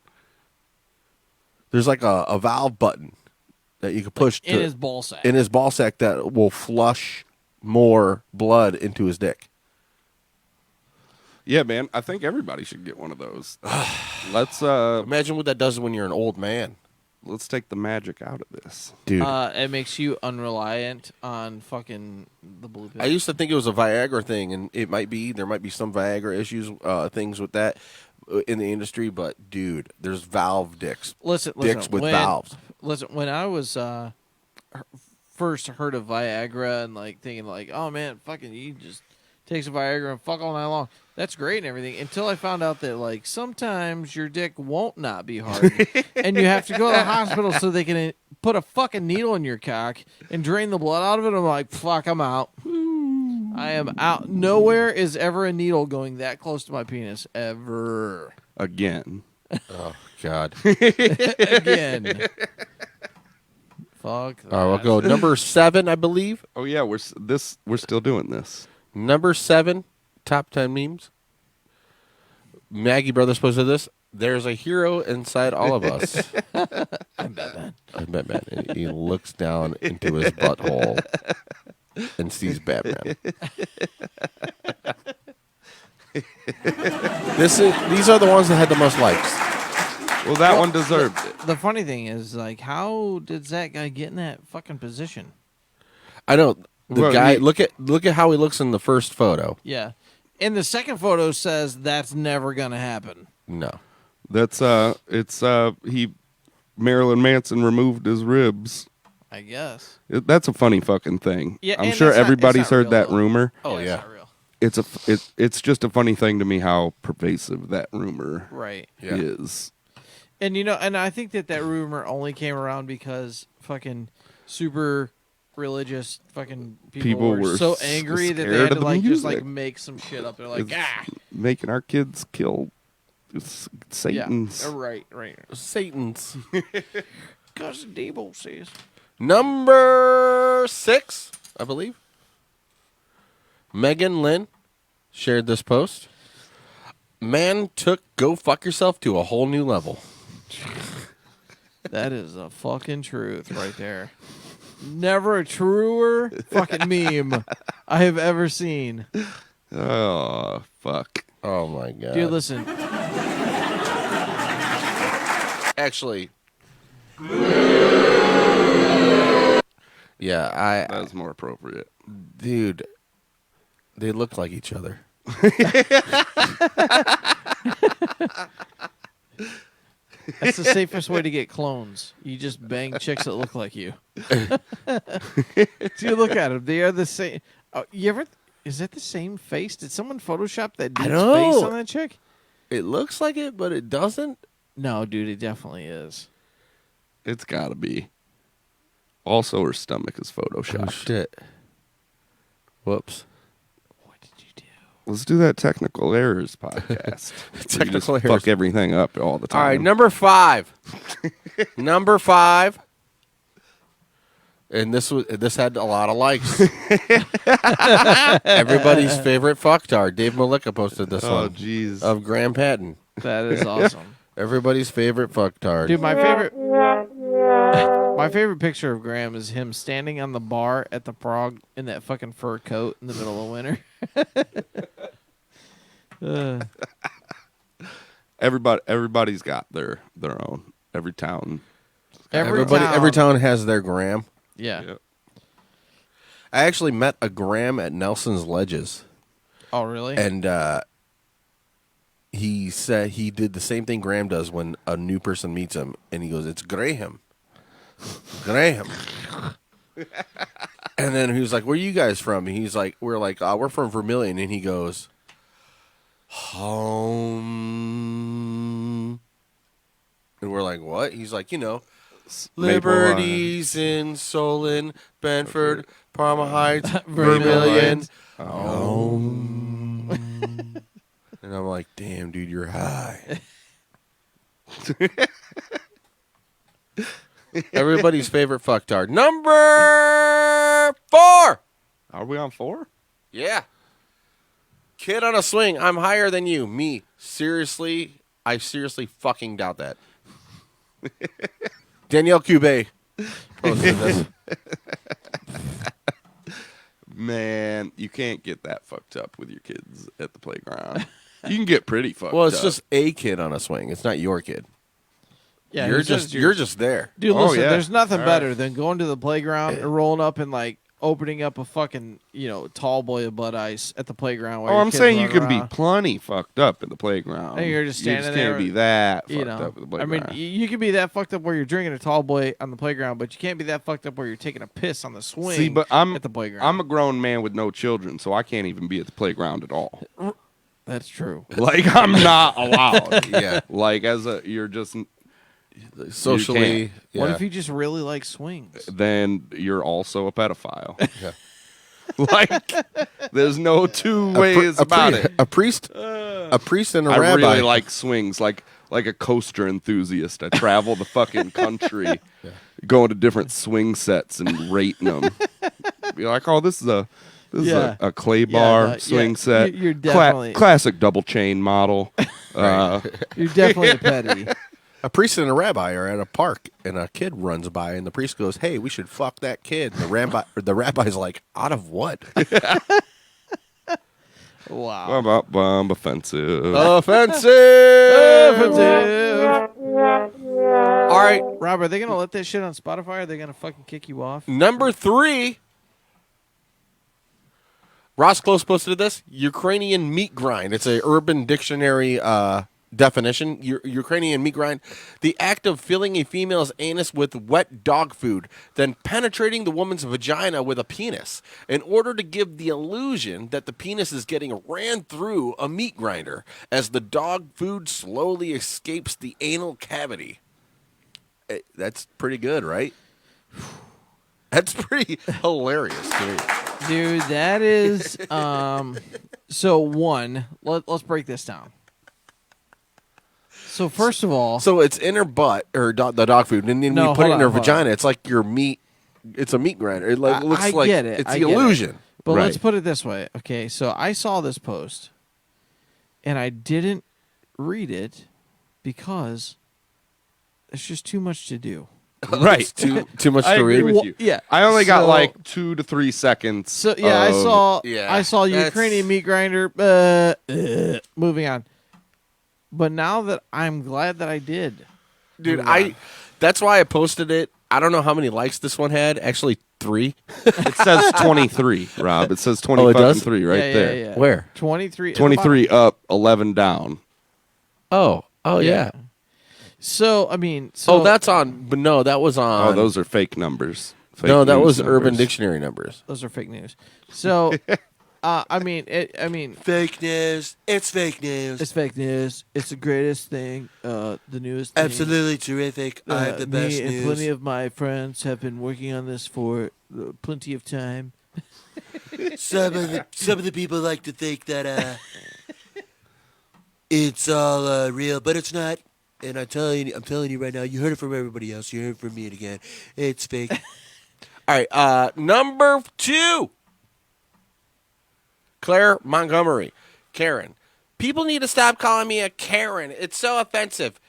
There's like a valve button that you can push
in his ball sack.
in his ball sack that will flush more blood into his dick.
Yeah, man. I think everybody should get one of those. Let's
imagine what that does when you're an old man.
Let's take the magic out of this,
dude.
It makes you unreliant on fucking the blue pill.
I used to think it was a Viagra thing, and it might be. There might be some Viagra issues, things with that in the industry. But dude, there's valve dicks.
Listen,
dicks with
when,
valves.
Listen, when I was first heard of Viagra and like thinking like, oh man, fucking you just take some Viagra and fuck all night long. That's great and everything. Until I found out that like sometimes your dick won't not be hard, and you have to go to the hospital so they can put a fucking needle in your cock and drain the blood out of it. I'm like, fuck, I'm out. I am out. Nowhere is ever a needle going that close to my penis ever.
again.
Oh God.
Again. Fuck.
All right, we'll go number 7, I believe.
Oh yeah, we're still doing this.
Number 7, top 10 memes. Maggie Brothers posted this. There's a hero inside all of us.
I'm Batman.
I'm Batman. And he looks down into his butthole and sees Batman. These are the ones that had the most likes.
Well, that one deserved it.
The funny thing is, like, how did that guy get in that fucking position?
I know the
Well,
guy.
he-
Look at how he looks in the first photo.
Yeah. And the second photo says that's never gonna happen.
No,
That's he Marilyn Manson removed his ribs.
I guess.
That's a funny fucking thing.
Yeah,
I'm
and
sure
it's not-
everybody's
it's not
heard
real,
that
though.
rumor.
Oh
It's
yeah.
not real.
It's just a funny thing to me how pervasive that rumor
Right.
Yeah.
is.
And and I think that rumor only came around because fucking super religious fucking people were so angry that they
scared
had
of
to
the
like just like
music.
make some shit up. They're like,
It's making our kids kill Satan's.
Yeah. Right.
Satan's.
Because Debo says.
Number 6, I believe. Megan Lynn shared this post. Man took go fuck yourself to a whole new level.
That is a fucking truth right there. Never a truer fucking meme I have ever seen.
Oh fuck!
Oh my god,
Dude, listen.
Actually, yeah,
That was more appropriate.
dude, they look like each other.
That's the safest way to get clones. You just bang chicks that look like you. Dude, look at them. They are the same. Oh, is that the same face? Did someone Photoshop that dude's
don't
face
know.
on that chick?
It looks like it, but it doesn't.
No, dude, it definitely is.
It's gotta be. Also, her stomach is
Oh
photoshopped.
shit! Whoops.
Let's do that technical errors podcast. Where you
Technical
just
errors.
fuck everything up all the time.
All right, number 5. Number 5. And this had a lot of likes. Everybody's favorite fucktard. Dave Malika posted this
Oh,
one.
jeez.
Of Graham Patton.
That is awesome.
Everybody's favorite fucktard.
Dude, my favorite picture of Graham is him standing on the bar at the Prague in that fucking fur coat in the middle of winter.
Everybody's got their own. Every town.
Every town has their Graham.
Yeah.
Yep.
I actually met a Graham at Nelson's Ledges.
Oh, really?
And he said he did the same thing Graham does when a new person meets him. And he goes, "It's Graham. Graham." And then he was like, "Where are you guys from?" And he's like, we're from Vermilion. And he goes, home. And we're like, what? He's like,
Maple,
Liberties in Solon, Benford, Parma Heights, Vermilion. Home. And I'm like, damn, dude, you're high. Everybody's favorite fucktard. Number 4.
Are we on 4?
Yeah. Kid on a swing. I'm higher than you. Me. Seriously, I seriously fucking doubt that. Danielle Cube posted this.
Man, you can't get that fucked up with your kids at the playground. You can get pretty fucked
Well, it's
up.
just a kid on a swing. It's not your kid.
Yeah,
you're just there.
Dude,
Oh,
listen,
yeah.
there's nothing
All
better
right.
than going to the playground and rolling up and like opening up a fucking, tall boy of Bud Ice at the playground. While
Oh,
your
I'm
kids
saying you
running
can be
around.
plenty fucked up at the playground.
And you're just standing
you
there.
can't be that
you
fucked
know,
up at the
I
playground.
mean, you can be that fucked up where you're drinking a tall boy on the playground, but you can't be that fucked up where you're taking a piss on the swing.
See, but I'm
at the playground.
I'm a grown man with no children, so I can't even be at the playground at all.
That's true.
Like I'm not allowed.
Yeah.
Like you're just
Socially.
You
Yeah.
What if you just really like swings?
then you're also a pedophile.
Yeah.
Like there's no two ways about it.
A priest and a
I
rabbi.
really like swings, like a coaster enthusiast. I travel the fucking country, going to different swing sets and rating them. Be like, oh, this is a a clay bar swing set.
You're definitely
classic double chain model.
You're definitely a petty.
A priest and a rabbi are at a park, and a kid runs by, and the priest goes, "Hey, we should fuck that kid." And the rabbi's like, "Out of what?"
Wow.
Offensive.
Offensive. All right,
Rob, are they gonna let that shit on Spotify? Or are they gonna fucking kick you off?
number 3. Ross Close posted this: Ukrainian meat grind. It's a Urban Dictionary definition. Ukrainian meat grind: the act of filling a female's anus with wet dog food, then penetrating the woman's vagina with a penis, in order to give the illusion that the penis is getting ran through a meat grinder as the dog food slowly escapes the anal cavity. That's pretty good, right? That's pretty hilarious to me.
Dude, that is so one, let's break this down. So first of all,
So it's in her butt or the dog food, and then
No,
you put it
hold
in her
on, hold
vagina. It's like your meat. It's a meat grinder. It looks
I
like
get it.
it's
I
the
get it.
illusion.
But
Right.
let's put it this way. Okay, so I saw this post and I didn't read it because it's just too much to do.
Right.
It's too much
I
to
agree
read.
with you.
Yeah.
I only got
So-
like 2 to 3 seconds.
So yeah, I saw
yeah,
I saw
that's-
Ukrainian meat grinder. Moving on. But now that I'm glad that I did,
Dude,
Moving on.
that's why I posted it. I don't know how many likes this one had. Actually, 3.
It says 23, Rob. It says 20
Oh, it
fucking
does?
3 right
Yeah,
there.
yeah, yeah.
Where?
23.
23 up, 11 down.
Oh, yeah.
So I mean, so
that's on. But no, that was on.
Oh, those are fake numbers. Fake
no, that
news
was Urban
numbers.
Dictionary numbers.
those are fake news. So I mean,
Fake news. It's fake news.
it's fake news. It's the greatest thing. The newest thing.
Absolutely terrific. I have the best
me and
news.
plenty of my friends have been working on this for plenty of time.
Some of the people like to think that it's all real, but it's not. And I'm telling you right now, you heard it from everybody else. You heard it from me again. It's fake.
All right, number 2. Claire Montgomery. Karen. People need to stop calling me a Karen. It's so offensive.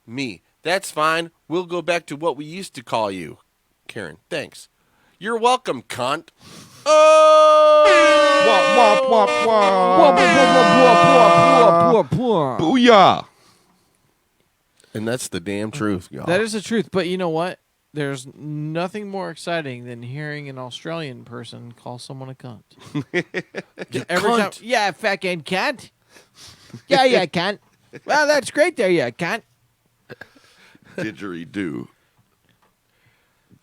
Me. That's fine. We'll go back to what we used to call you. Karen. Thanks. You're welcome, cunt. Oh!
Booyah!
And that's the damn truth, y'all.
That is the truth. But you know what? There's nothing more exciting than hearing an Australian person call someone a cunt. Every time, yeah, fucking cunt. Yeah, cunt. Well, that's great there, yeah, cunt.
Didgeridoo.
You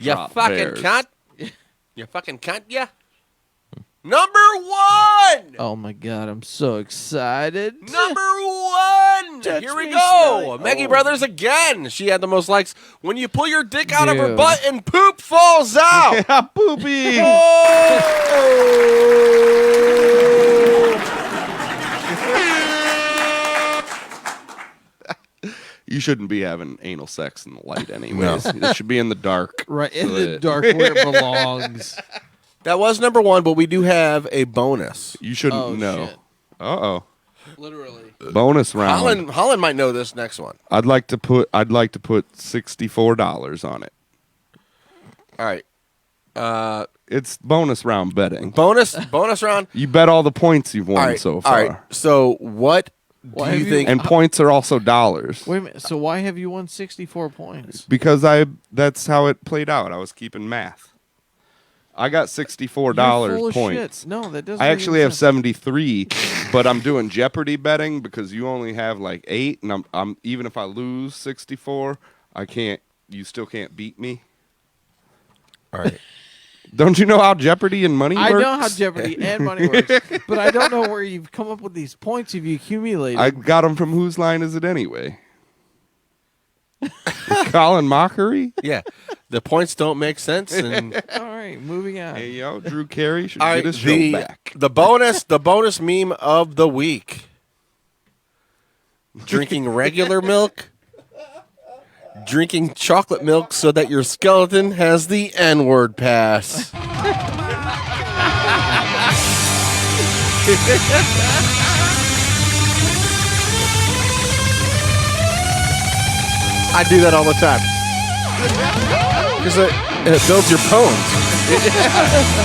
Drop
fucking
bears.
cunt. You fucking cunt, yeah? Number 1.
Oh my god, I'm so excited.
Number 1. Here we
me,
go.
Smelly.
Maggie
Oh.
Brothers again. She had the most likes. When you pull your dick out of her
Dude.
butt and poop falls out.
Yeah, poopy. You shouldn't be having anal sex in the light anyways. It should be in the dark.
Right in
So
the
that-
dark where it belongs.
That was number 1, but we do have a bonus.
You shouldn't
Oh,
know.
shit.
Uh-oh.
Literally.
Bonus round.
Holland might know this next one.
I'd like to put $64 on it.
All right.
It's bonus round betting.
Bonus round.
You bet all the points you've won
All right,
so far.
All right. So what
Why
do you
have
think?
And points are also dollars.
Wait a minute. So why have you won 64 points?
Because that's how it played out. I was keeping math. I got $64
You're full of
points.
shit. No, that doesn't.
I
make
actually
any
have
sense.
73, but I'm doing Jeopardy betting because you only have like 8, and I'm even if I lose 64, I can't. You still can't beat me.
All right.
Don't you know how Jeopardy and money works?
I know how Jeopardy and money works, but I don't know where you've come up with these points you've accumulated.
I got them from Whose Line Is It Anyway? Colin Mockery?
Yeah. The points don't make sense. And
All right, moving on.
Hey, yo, Drew Carey should
all
get
right,
his show back.
the bonus meme of the week. Drinking regular milk. Drinking chocolate milk so that your skeleton has the N-word pass. I do that all the time. Because it builds your bones.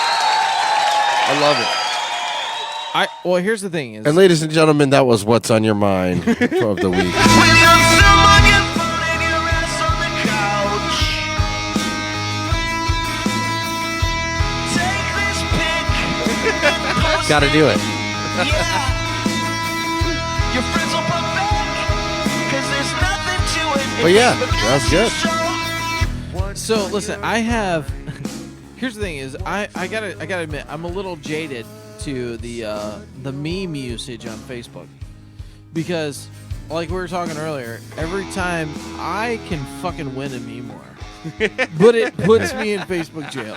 I love it.
Well, here's the thing: is
And ladies and gentlemen, that was what's on your mind of the week. Got to do it. But yeah, that's good.
So listen, I have. Here's the thing: is I gotta admit I'm a little jaded to the meme usage on Facebook because, like we were talking earlier, every time I can fucking win a meme war, but it puts me in Facebook jail,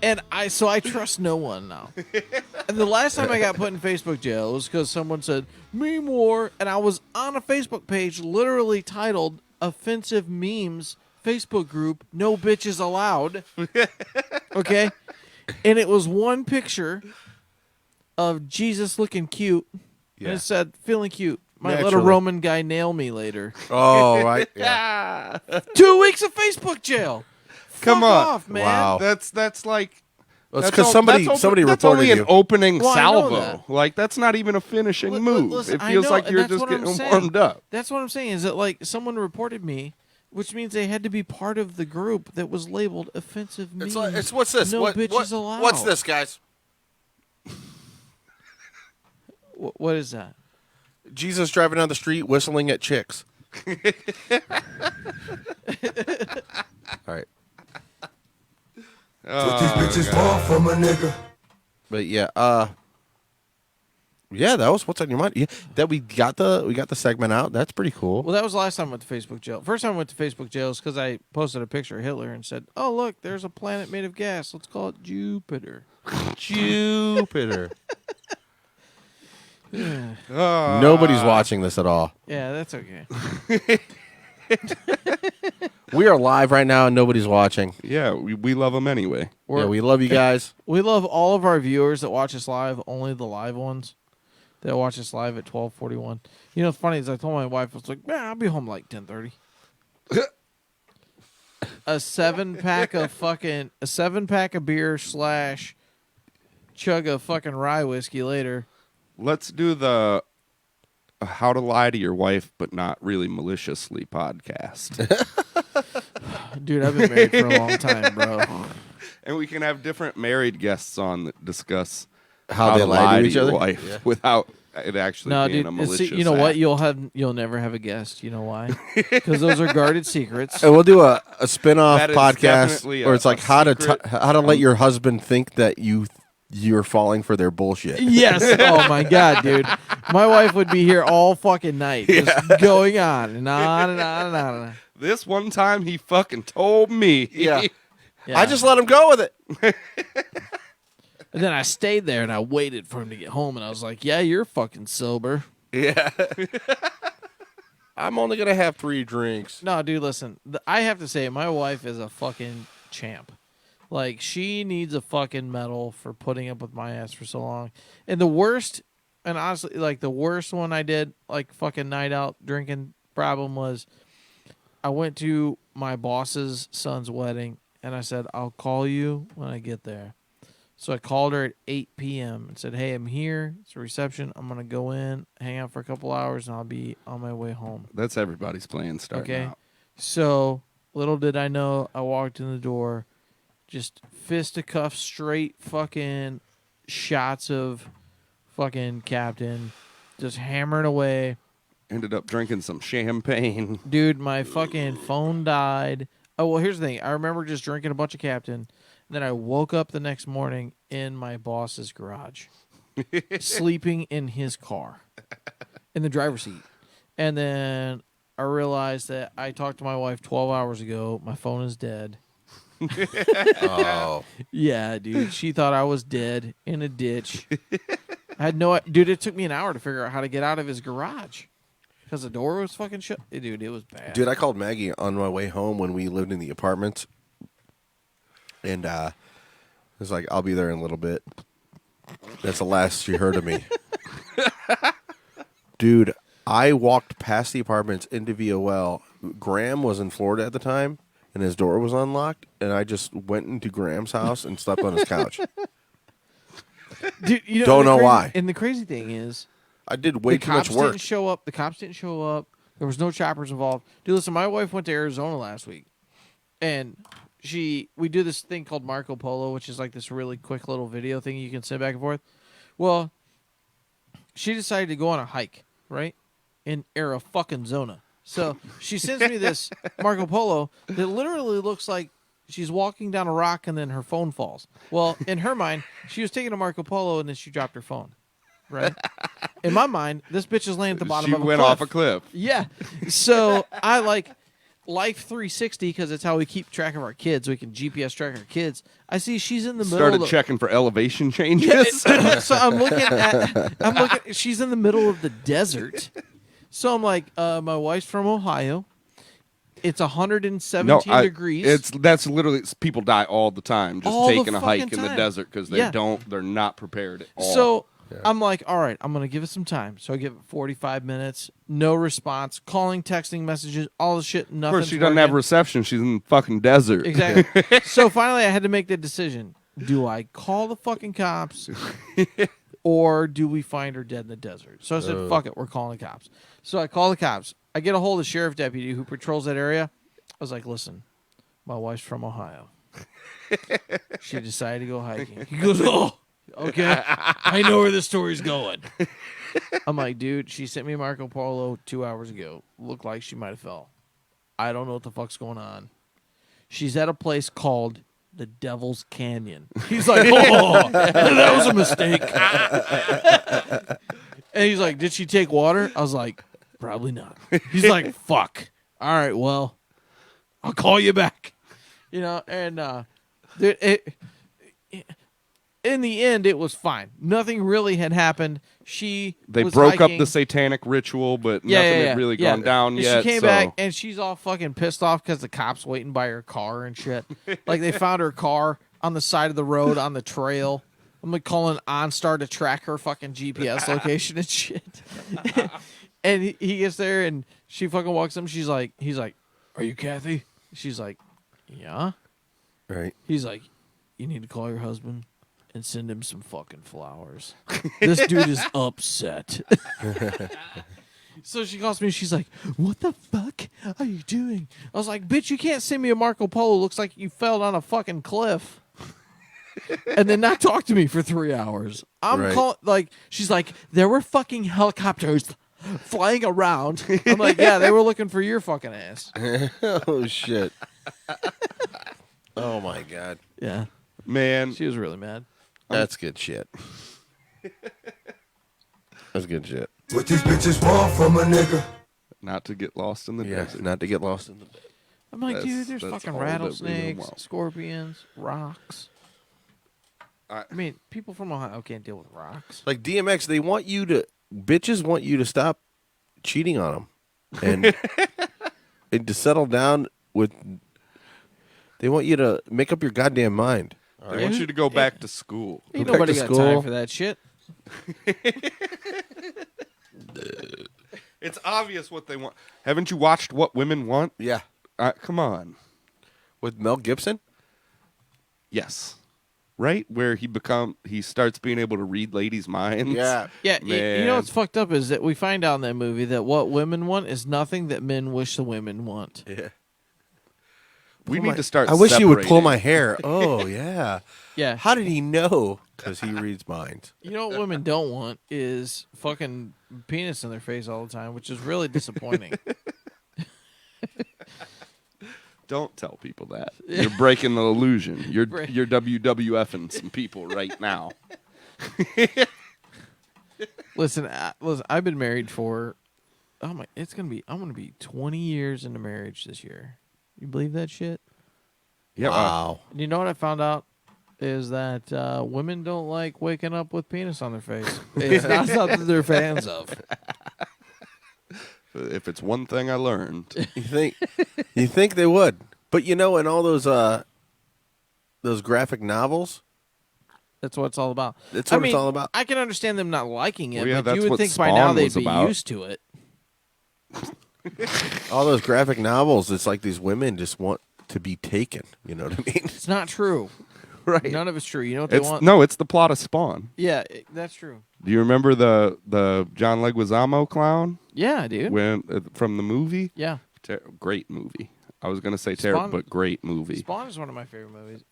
and I trust no one now. And the last time I got put in Facebook jail was because someone said meme war, and I was on a Facebook page literally titled "Offensive Memes." Facebook group, no bitches allowed. Okay? And it was one picture of Jesus looking cute.
Yeah.
And it said, feeling cute. Might let a
Naturally.
Roman guy nail me later.
Oh, right. Yeah.
2 weeks of Facebook jail.
Come
Fuck
on.
off, man.
Wow.
That's like.
Well, it's
that's
'cause
o-
somebody-
that's
somebody
that's
reported
only
you.
an opening
Well, I know
salvo.
that.
Like that's not even a finishing move.
Listen,
it
I
feels
know,
like
and
you're
that's
just
what I'm
getting
saying.
warmed up.
That's what I'm saying. Is that like someone reported me, which means they had to be part of the group that was labeled offensive memes.
It's what's this?
No bitches allowed.
What's this, guys?
What is that?
Jesus driving down the street whistling at chicks. All right.
What these bitches want from a nigga.
But yeah, yeah, that was what's on your mind. Yeah, that we got the segment out. That's pretty cool.
Well, that was the last time I went to Facebook jail. First time I went to Facebook jail is because I posted a picture of Hitler and said, "Oh, look, there's a planet made of gas. Let's call it Jupiter."
Jupiter.
Yeah.
Nobody's watching this at all.
Yeah, that's okay.
We are live right now and nobody's watching.
Yeah, we love them anyway.
Yeah, we love you guys.
We love all of our viewers that watch us live. Only the live ones that watch us live at 12:41. You know, what's funny is I told my wife, I was like, "Man, I'll be home like 10:30." a 7-pack of beer / chug a fucking rye whiskey later.
Let's do the How to Lie to Your Wife But Not Really Maliciously podcast.
Dude, I've been married for a long time, bro.
And we can have different married guests on that discuss
How they lie to each
your
other?
wife
Yeah.
without it actually
No,
being
dude.
a malicious
You know what?
act.
You'll never have a guest. You know why? Because those are guarded secrets.
And we'll do a spin-off
That is
podcast
definitely
where it's like how
secret.
to let your husband think that you're falling for their bullshit.
Yes. Oh my god, dude. My wife would be here all fucking night, just going on and on and on and on. And on.
This one time he fucking told me.
Yeah.
Yeah.
I just let him go with it.
And then I stayed there and I waited for him to get home, and I was like, "Yeah, you're fucking sober."
Yeah. I'm only gonna have 3 drinks.
No, dude, listen. I have to say, my wife is a fucking champ. Like, she needs a fucking medal for putting up with my ass for so long. And the worst, and honestly, like, the worst one I did, like, fucking night out drinking problem was I went to my boss's son's wedding, and I said, I'll call you when I get there. So I called her at 8 p.m. and said, hey, I'm here. It's a reception. I'm going to go in, hang out for a couple hours, and I'll be on my way home.
That's everybody's plan starting
Okay.
out.
So little did I know, I walked in the door, just fisticuff straight fucking shots of fucking Captain, just hammering away.
Ended up drinking some champagne.
Dude, my fucking phone died. Oh, well, here's the thing. I remember just drinking a bunch of Captain. Then I woke up the next morning in my boss's garage, sleeping in his car, in the driver's seat. And then I realized that I talked to my wife 12 hours ago. My phone is dead.
Oh.
Yeah, dude. She thought I was dead in a ditch. I had no... Dude, it took me an hour to figure out how to get out of his garage. Because the door was fucking shut. Dude, it was bad.
Dude, I called Maggie on my way home when we lived in the apartments. And it was like, I'll be there in a little bit. That's the last she heard of me. Dude, I walked past the apartments into VOL. Graham was in Florida at the time, and his door was unlocked. And I just went into Graham's house and slept on his couch.
Dude, you
Don't
the
know
crazy-
why.
And the crazy thing is...
I did way too much
The cops
work.
didn't show up. The cops didn't show up. There was no choppers involved. Dude, listen, my wife went to Arizona last week, and we do this thing called Marco Polo, which is like this really quick little video thing you can send back and forth. Well, she decided to go on a hike, right, in Arizona. So she sends me this Marco Polo that literally looks like she's walking down a rock and then her phone falls. Well, in her mind, she was taking a Marco Polo and then she dropped her phone. Right? In my mind, this bitch is laying at the bottom of a cliff.
She went off a cliff.
Yeah. So I like Life 360 because it's how we keep track of our kids. We can GPS track our kids. I see she's in the middle.
Started
of
checking for elevation changes.
So I'm looking. She's in the middle of the desert. So I'm like, my wife's from Ohio. It's 117 degrees.
That's literally people die all the time just
All the
taking a hike
fucking
in the
time.
desert because
Yeah.
they're not prepared at all.
So I'm like, all right, I'm going to give it some time. So I give it 45 minutes. No response. Calling, texting, messages, all the shit.
of
Nothing.
course, she doesn't have reception. She's in the fucking desert.
Exactly. So finally, I had to make the decision. Do I call the fucking cops or do we find her dead in the desert? So I said, fuck it. We're calling the cops. So I call the cops. I get a hold of the sheriff deputy who patrols that area. I was like, listen, my wife's from Ohio. She decided to go hiking. He goes, oh, okay. I know where this story's going. I'm like, dude, she sent me Marco Polo 2 hours ago. Looked like she might have fell. I don't know what the fuck's going on. She's at a place called the Devil's Canyon. He's like, oh, that was a mistake. And he's like, did she take water? I was like, probably not. He's like, fuck. All right, well, I'll call you back. You know, and in the end, it was fine. Nothing really had happened. They was
broke
hiking.
up the satanic ritual, but nothing
Yeah.
had really gone down
And
yet.
She came
so.
back and she's all fucking pissed off because the cops waiting by her car and shit. Like they found her car on the side of the road on the trail. I'm like calling OnStar to track her fucking GPS location and shit. And he gets there and she fucking walks up. He's like, "Are you Kathy?" She's like, "Yeah."
Right.
He's like, "You need to call your husband and send him some fucking flowers. This dude is upset." So she calls me and she's like, "What the fuck are you doing?" I was like, "Bitch, you can't send me a Marco Polo. Looks like you fell down a fucking cliff." and then not talk to me for 3 hours. I'm
Right.
calling, like, she's like, there were fucking helicopters flying around. I'm like, yeah, they were looking for your fucking ass.
Oh shit. Oh my god.
Yeah.
Man,
She was really mad.
That's good shit. That's good shit.
What these bitches want from a nigga?
not to get lost in the
Yeah,
desert.
not to get lost in the.
I'm like,
That's-
dude, there's
that's
fucking
all that women
rattlesnakes,
want.
scorpions, rocks. I mean, people from Ohio can't deal with rocks.
Like DMX, they want you to bitches want you to stop cheating on them, and to settle down with. They want you to make up your goddamn mind.
They want you to go back to school.
Ain't
Go back
nobody
to
got
school.
time for that shit.
It's obvious what they want. Haven't you watched What Women Want?
Yeah.
Come on.
With Mel Gibson?
Yes. Right? Where he starts being able to read ladies' minds.
Yeah.
Yeah,
Man.
you know what's fucked up is that we find out in that movie that what women want is nothing that men wish the women want.
Yeah.
We
Pull
need
my-
to start
I wish you would pull
separating.
my hair. Oh, yeah.
Yeah.
How did he know? Because he reads minds.
You know what women don't want is fucking penis in their face all the time, which is really disappointing.
Don't tell people that. You're breaking the illusion. You're WWFing some people right now.
Listen, I've been married for I'm gonna be 20 years into marriage this year. You believe that shit?
Yeah.
Wow.
And you know what I found out is that women don't like waking up with penis on their face. It's not something they're fans of.
If it's one thing I learned,
You think they would, but in all those graphic novels,
That's what it's all about.
That's what it's all about.
I can understand them not liking it,
Well, yeah,
but you
that's
would
what
think by now
Spawn
they'd
was
be
about.
used to it.
all those graphic novels, it's like these women just want to be taken. You know what I mean?
It's not true.
Right.
None of it's true. You know what they want?
No, it's the plot of Spawn.
Yeah, that's true.
Do you remember the John Leguizamo clown?
Yeah, dude.
From the movie?
Yeah.
Great movie. I was gonna say terrible,
Spawn-
but great movie.
Spawn is one of my favorite movies.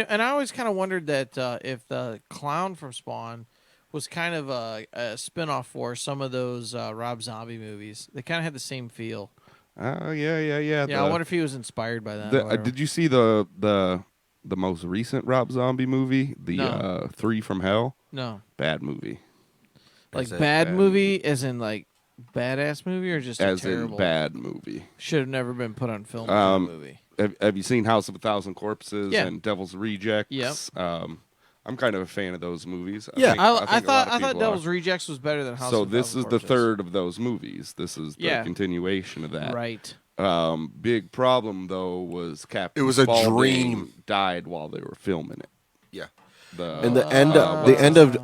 And I always kind of wondered that if the clown from Spawn was kind of a spin-off for some of those Rob Zombie movies. They kind of had the same feel.
Oh yeah.
Yeah, I wonder if he was inspired by that. or whatever.
Did you see the most recent Rob Zombie movie, the
No.
3 from Hell?
No.
Bad movie.
Like
As in
bad movie, as in like badass movie, or just
As
terrible?
in bad movie.
Should have never been put on film. as a movie.
Have you seen House of a Thousand Corpses
Yeah.
and Devil's Rejects?
Yep.
I'm kind of a fan of those movies.
Yeah,
think a lot
I
of
thought
people
Devil's
are.
Rejects was better than House
So
of
this
Thousand
is the
Corpses.
third of those movies. This is the
Yeah.
continuation of that.
Right.
Big problem though was Captain.
It was a
Spaulding
dream.
Died while they were filming it.
Yeah.
And
the end of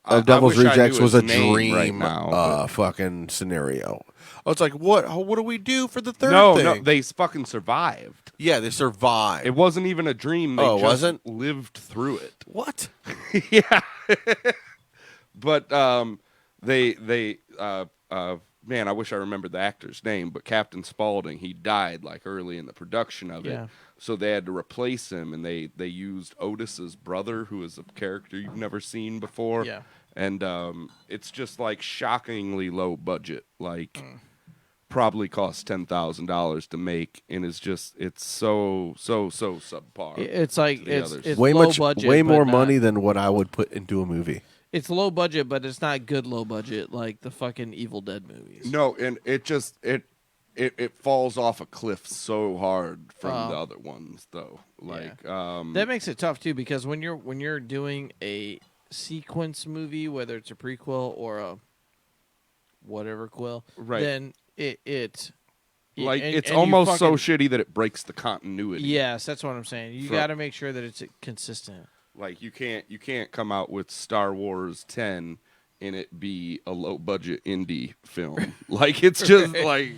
I
Devil's
wish I
Rejects
knew
was a
his name
dream
right now,
fucking scenario. Oh, it's like what do we do for the third
no,
thing?
no, they fucking survived.
Yeah, they survived.
It wasn't even a dream. They
Oh, it
just
wasn't?
lived through it.
What?
Yeah. But they man, I wish I remembered the actor's name, but Captain Spaulding, he died like early in the production of it.
Yeah.
So they had to replace him, and they used Otis's brother, who is a character you've never seen before.
Yeah.
And it's just like shockingly low budget, like probably cost $10,000 to make, and it's so subpar.
It's like
to the others.
it's
way
low
much,
budget,
way
but
more
not-
money than what I would put into a movie.
It's low budget, but it's not good low budget like the fucking Evil Dead movies.
No, and it just it falls off a cliff so hard from the other ones, though. Like
That makes it tough too, because when you're doing a sequence movie, whether it's a prequel or a whatever quill,
Right.
then it's you
almost so
fucking-
shitty that it breaks the continuity.
Yes, that's what I'm saying. You
From-
got to make sure that it's consistent.
Like you can't come out with Star Wars 10 and it be a low budget indie film. Like it's just like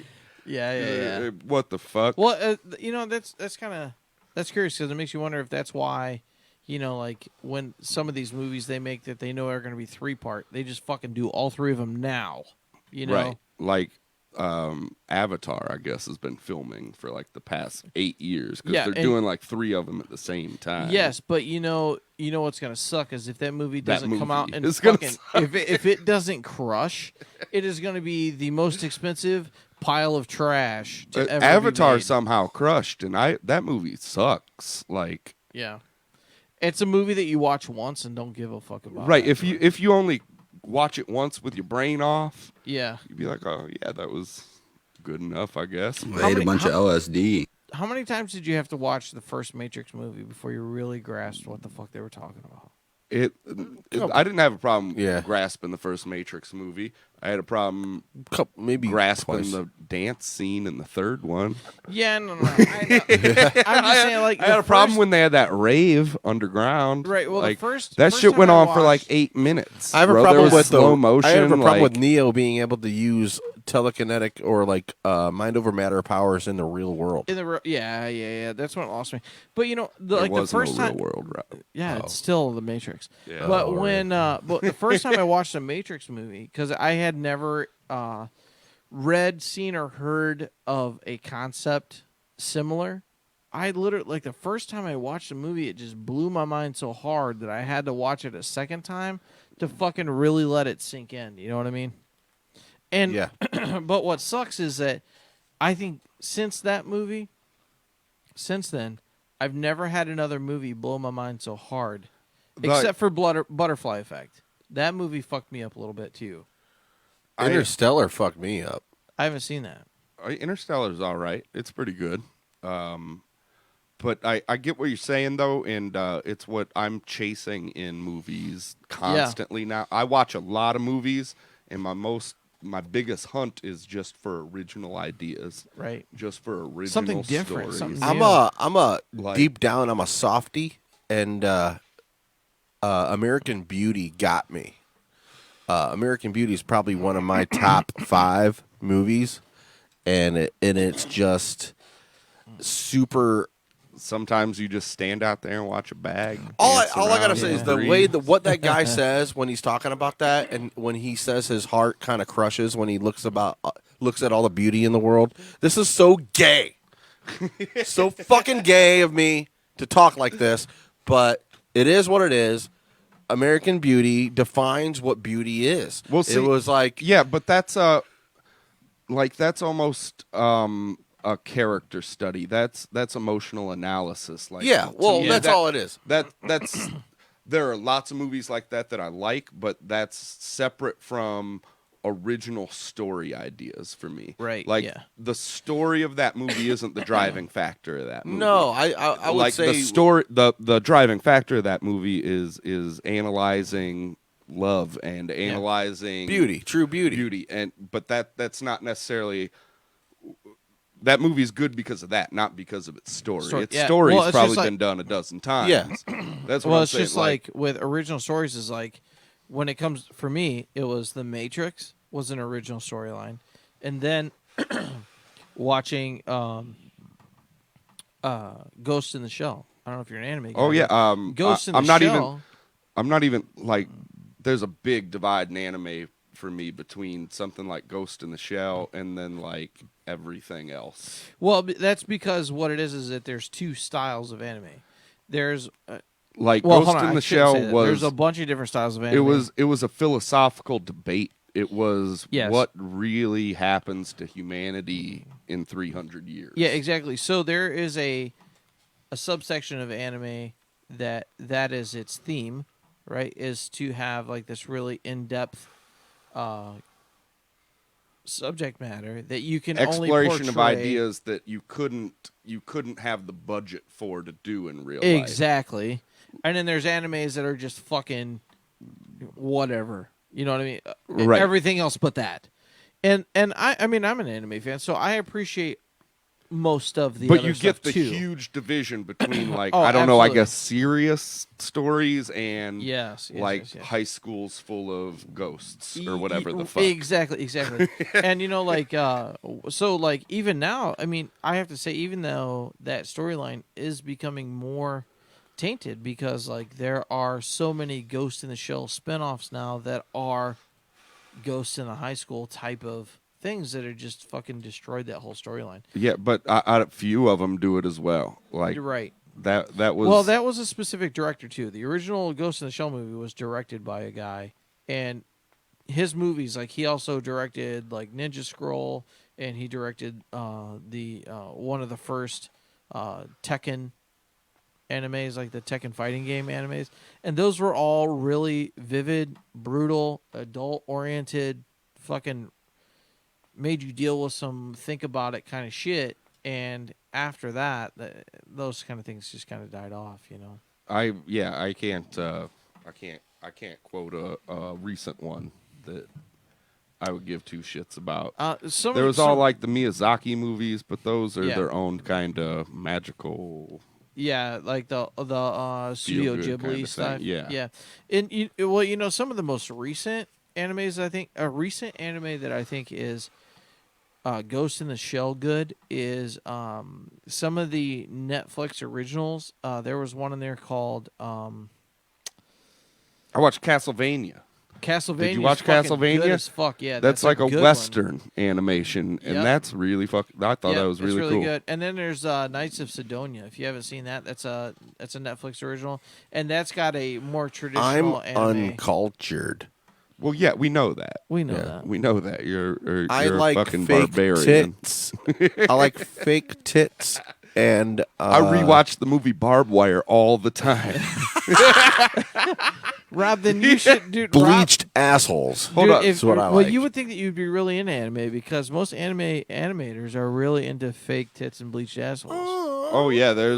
Yeah.
what the fuck?
Well, that's kind of curious because it makes you wonder if that's why, like when some of these movies they make that they know are going to be 3-part, they just fucking do all 3 of them now.
Right. Like Avatar, I guess, has been filming for like the past 8 years because
Yeah,
they're
and-
doing like 3 of them at the same time.
Yes, but you know what's gonna suck is if that movie
That
doesn't come out
movie
and
is gonna
fucking
suck.
if it doesn't crush, it is gonna be the most expensive pile of trash to ever
Avatar
be made.
somehow crushed, and that movie sucks. Like,
Yeah, it's a movie that you watch once and don't give a fuck about.
right? If you only watch it once with your brain off,
Yeah.
you'd be like, oh yeah, that was good enough, I guess.
I ate a bunch of LSD.
How many times did you have to watch the first Matrix movie before you really grasped what the fuck they were talking about?
I didn't have a problem grasping the first Matrix movie. I had a problem
maybe
grasping
twice.
the dance scene in the third one.
Yeah, no. I know. I'm just saying, like,
I had
the
a problem
first-
when they had that rave underground.
Right, well, the
like,
first-
that
first
shit
time
went
I
on for like
watched-
8 minutes.
I have a
bro.
problem
There was
with
slow motion.
I have a problem
like,
with Neo being able to use telekinetic or like mind over matter powers in the real world.
Yeah. That's what lost me. But you know,
there was
the first
no
time,
real world. Right?
yeah, it's still the Matrix.
Yeah.
But
Oh,
when, but the first time I watched a Matrix movie, because I had never read, seen, or heard of a concept similar. I literally, like, the first time I watched a movie, it just blew my mind so hard that I had to watch it a second time to fucking really let it sink in. You know what I mean? And
Yeah.
but what sucks is that I think since then, I've never had another movie blow my mind so hard, except for Butterfly Effect. That movie fucked me up a little bit too.
Interstellar fucked me up.
I haven't seen that.
Interstellar's all right. It's pretty good. But I get what you're saying, though, and it's what I'm chasing in movies constantly now. I watch a lot of movies, and my biggest hunt is just for original ideas.
Right.
Just for original
Something different,
stories.
something
I'm a
Like-
deep down, I'm a softie, and American Beauty got me. American Beauty is probably one of my top 5 movies, and it's just super.
Sometimes you just stand out there and watch a bag.
All
dance
I gotta
around
say
and
is the
breathe.
way what that guy says when he's talking about that, and when he says his heart kind of crushes when he looks at all the beauty in the world. This is so gay, so fucking gay of me to talk like this, but it is what it is. American Beauty defines what beauty is.
Well, see,
it was like
but that's that's almost a character study. That's emotional analysis. Like,
Yeah, well,
to me,
that's all it is.
That's there are lots of movies like that I like, but that's separate from original story ideas for me.
Right,
Like
yeah.
the story of that movie isn't the driving factor of that movie.
No, I would
like
say
the story the driving factor of that movie is analyzing love and analyzing
beauty, true beauty.
But that's not necessarily that movie's good because of that, not because of its story. Its story's
Well, it's
probably
just like-
been done a dozen times.
Yeah.
That's what
Well,
I'm
it's
saying.
just like with original stories is like when it comes for me, it was The Matrix was an original storyline, and then watching Ghost in the Shell. I don't know if you're an anime guy.
Oh yeah,
but Ghost in the
I'm not
Shell.
I'm not even like. There's a big divide in anime for me between something like Ghost in the Shell and then like everything else.
Well, that's because what it is that there's 2 styles of anime. There's
Like
well,
Ghost
hold on,
in
I
the
shouldn't say
Shell
that.
was.
There's a bunch of different styles of anime.
It was a philosophical debate. It was
Yes.
what really happens to humanity in 300 years.
Yeah, exactly. So there is a subsection of anime that is its theme, right? Is to have like this really in-depth subject matter that you can
Exploration
only
of
portray.
ideas that you couldn't have the budget for to do in real life.
Exactly. And then there's animes that are just fucking whatever. You know what I mean?
Right.
Everything else but that. And I mean I'm an anime fan, so I appreciate most of the
But
other
you
stuff
get the
too.
huge division between like
Oh,
I don't know, I
absolutely.
guess serious stories and
Yes,
like
yes.
high schools full of ghosts or whatever the fuck.
Exactly. And you know, like, so like even now, I mean, I have to say, even though that storyline is becoming more tainted because like there are so many Ghost in the Shell spinoffs now that are Ghost in the High School type of things that are just fucking destroyed that whole storyline.
Yeah, but a few of them do it as well. Like
You're right.
That was
Well, that was a specific director too. The original Ghost in the Shell movie was directed by a guy, and his movies, like he also directed like Ninja Scroll, and he directed the one of the first Tekken animes, like the Tekken fighting game animes, and those were all really vivid, brutal, adult oriented, fucking made you deal with some think about it kind of shit. And after that, those kind of things just kind of died off, you know.
I can't quote a recent one that I would give two shits about. There was all like the Miyazaki movies, but those are their own kind of magical.
Yeah, like the Studio
Feel-good
Ghibli
kinda
stuff.
thing, yeah.
yeah. And well, you know, some of the most recent animes, I think a recent anime that I think is Ghost in the Shell good is some of the Netflix originals. There was one in there called
I watched Castlevania.
Castlevania.
Did you watch Castlevania?
Good as fuck. Yeah,
that's like a
good
Western animation, and
Yep.
that's really I thought that was
it's
really cool.
good. And then there's Knights of Sidonia. If you haven't seen that, that's a Netflix original, and that's got a more traditional
I'm
anime.
uncultured.
Well, yeah, we know that.
We know that.
We know that you're
I
a
like
fucking
fake
barbarian.
tits. I like fake tits, and
I rewatch the movie Barbed Wire all the time.
Rob, then you should do
bleached assholes.
Dude,
That's what I like.
Well, you would think that you'd be really into anime because most animators are really into fake tits and bleached assholes.
Oh yeah, there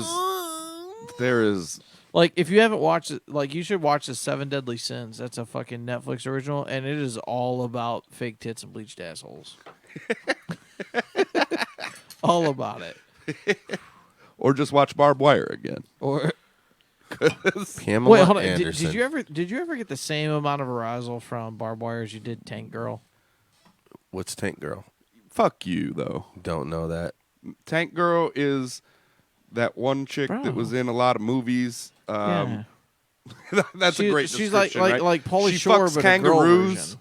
is.
Like, if you haven't watched it, like, you should watch the 7 Deadly Sins. That's a fucking Netflix original, and it is all about fake tits and bleached assholes. All about it.
Or just watch Barbed Wire again.
Or
Pamela
wait, hold on.
Anderson.
Did you ever get the same amount of arousal from Barbed Wire as you did Tank Girl?
What's Tank Girl?
Fuck you, though.
Don't know that.
Tank Girl is that one chick that was in a lot of movies.
Yeah.
That's a great
She's
description,
like
right?
Pauly
She
Shore,
fucks
but a girl
kangaroos.
version.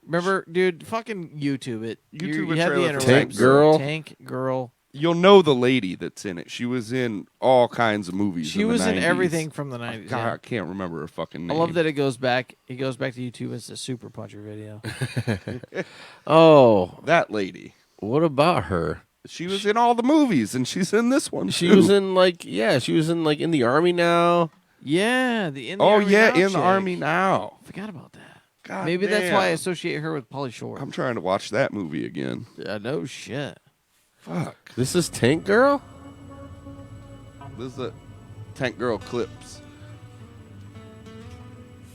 Remember, dude, fucking YouTube it.
YouTube
you
a
had the
trailer for
Tank Girl.
Tank Girl.
You'll know the lady that's in it. She was in all kinds of movies.
She
in
was
the
in
90s.
everything from the 90s.
God,
yeah.
I can't remember her fucking
I
name.
love that it goes back. It goes back to YouTube as a Super Puncher video.
Oh,
that lady.
What about her?
She was in all the movies, and she's in this one.
She
too.
was in she was in in the army now.
Yeah, in the
Oh
Army
yeah,
Now
in the
chick.
army now.
Forgot about that.
God
Maybe that's
damn.
why I associate her with Pauly Shore.
I'm trying to watch that movie again.
No shit.
Fuck.
This is Tank Girl.
This is a Tank Girl clips.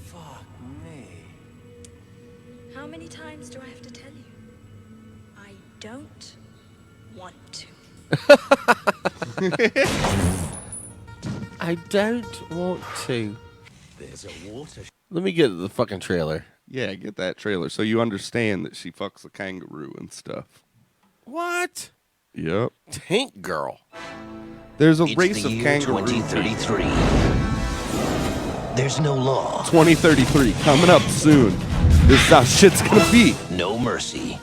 Fuck me.
How many times do I have to tell you? I don't want to.
I don't want to.
There's a water.
Let me get the fucking trailer.
Yeah, get that trailer so you understand that she fucks a kangaroo and stuff.
What?
Yep.
Tank Girl.
There's a
It's
race
the
of
year
kangaroos.
2033. There's no law,
2033 coming up soon. This is how shit's gonna be.
no mercy,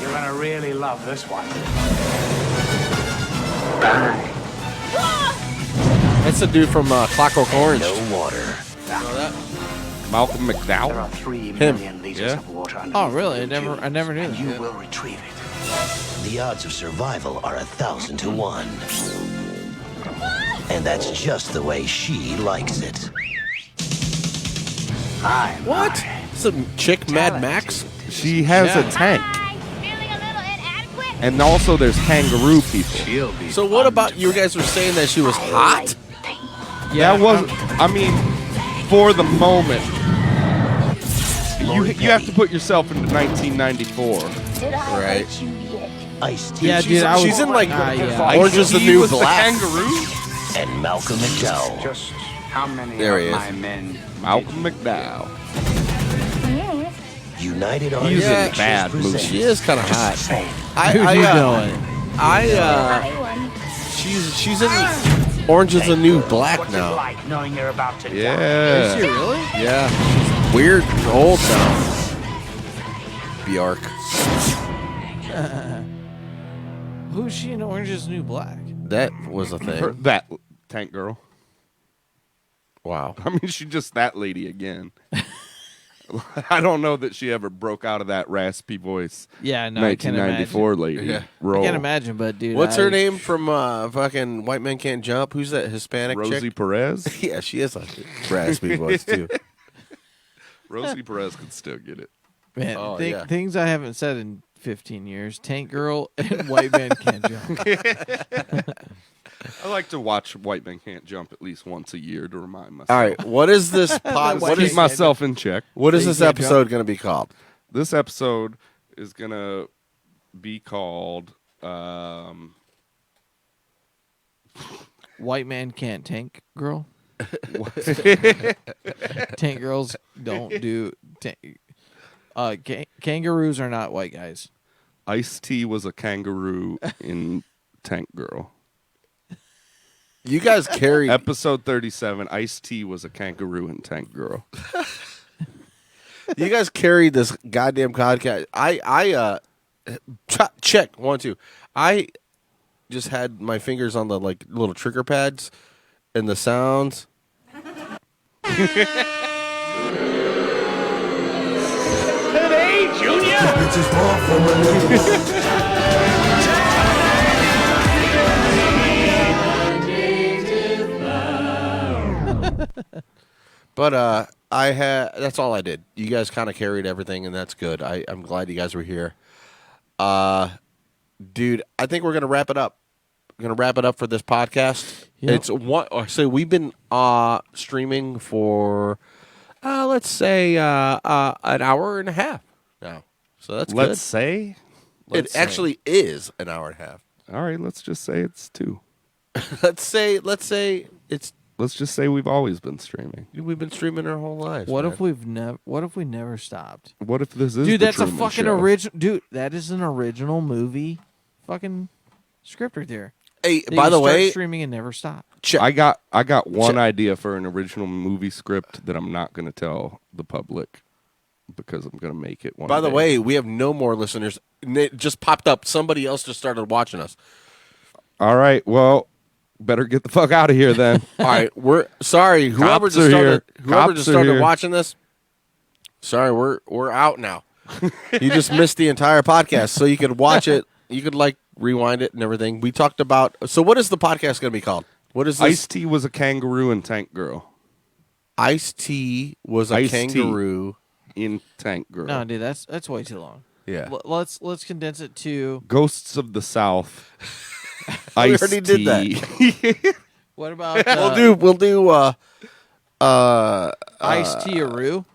You're gonna really love this one.
That's the dude from Clockwork Orange.
no water.
Malcolm
There
McDowell.
are 3
Him.
million liters
Yeah.
of water underneath
Oh, really?
the
I never knew
and
that.
you will retrieve it.
The odds of survival are 1,000 to 1. And that's just the way she likes it.
Hi.
What? Some chick Mad Max?
She has
Yeah.
a tank.
Feeling a little inadequate?
And also there's kangaroo people.
She'll be
So what about you guys were saying that she was hot?
That was, I mean, for the moment. You have to put yourself into 1994.
Did I
Right.
let you yet?
Ice-T
Yeah, dude, I was,
She's in like
yeah.
Orange is the
Ice-T
New
was the
Black.
kangaroo.
and Malcolm McDowell.
Just how many
There
of
he is.
my men?
Malcolm McDowell.
United
He's
Artists
Yeah.
in bad
presents
movies.
She is kind of hot.
Say,
Dude, you know it.
She's in Orange is the New Black
what's it
now.
like knowing you're about to die?
Yeah.
Is she really?
Yeah, she's weird and old now. Bjork.
Who's she in Orange is the New Black?
That was a thing.
That Tank Girl.
Wow.
I mean, she's just that lady again. I don't know that she ever broke out of that raspy voice.
Yeah, no, I can't
1994
imagine.
lady.
Yeah.
Role.
I can't imagine, but dude,
What's her name from fucking White Men Can't Jump? Who's that Hispanic
Rosie
chick?
Perez?
Yeah, she has a raspy voice too.
Rosie Perez could still get it.
Man,
Oh, yeah.
things I haven't said in 15 years. Tank Girl and White Man Can't Jump.
I like to watch White Men Can't Jump at least once a year to remind myself.
All right, what is this pod?
What keep myself in check.
What is this episode going to be called?
This episode is going to be called
White Man Can't Tank Girl. Tank girls don't do. Kangaroos are not white guys.
Ice-T was a kangaroo in Tank Girl.
You guys carried
episode 37. Ice-T was a kangaroo in Tank Girl.
You guys carried this goddamn podcast. I check 1, 2. I just had my fingers on the like little trigger pads and the sounds.
Today, Junior.
Bitches want from a nigga.
But I had that's all I did. You guys kind of carried everything, and that's good. I'm glad you guys were here. Dude, I think we're gonna wrap it up. We're gonna wrap it up for this podcast.
Yep.
It's one. So we've been streaming for let's say an hour and a half now. So that's good.
Let's say
It actually is an hour and a half.
All right, let's just say it's 2.
Let's say it's.
Let's just say we've always been streaming.
We've been streaming our whole lives.
What
man.
if we've never? What if we never stopped?
What if this is
Dude,
the
that's a
Truman
fucking
Show?
original. Dude, that is an original movie, fucking script right there.
Hey,
That
by
you
the
start
way,
streaming and never stop.
I got one idea for an original movie script that I'm not going to tell the public because I'm going to make it one
By the
day.
way, we have no more listeners. It just popped up. Somebody else just started watching us.
All right, well, better get the fuck out of here then.
All right, we're sorry. Whoever
Cops
just
are
started,
here.
whoever
Cops
just
are
started
here.
watching this, sorry, we're out now. You just missed the entire podcast, so you could watch it. You could like rewind it and everything. We talked about. So, what is the podcast going to be called? What is this?
Ice-T was a kangaroo in Tank Girl.
Ice-T was a
Ice-T
kangaroo
in Tank Girl.
No, dude, that's way too long.
Yeah.
Let's condense it to.
Ghosts of the South.
We already did that.
What about
We'll do
Ice-T Aru?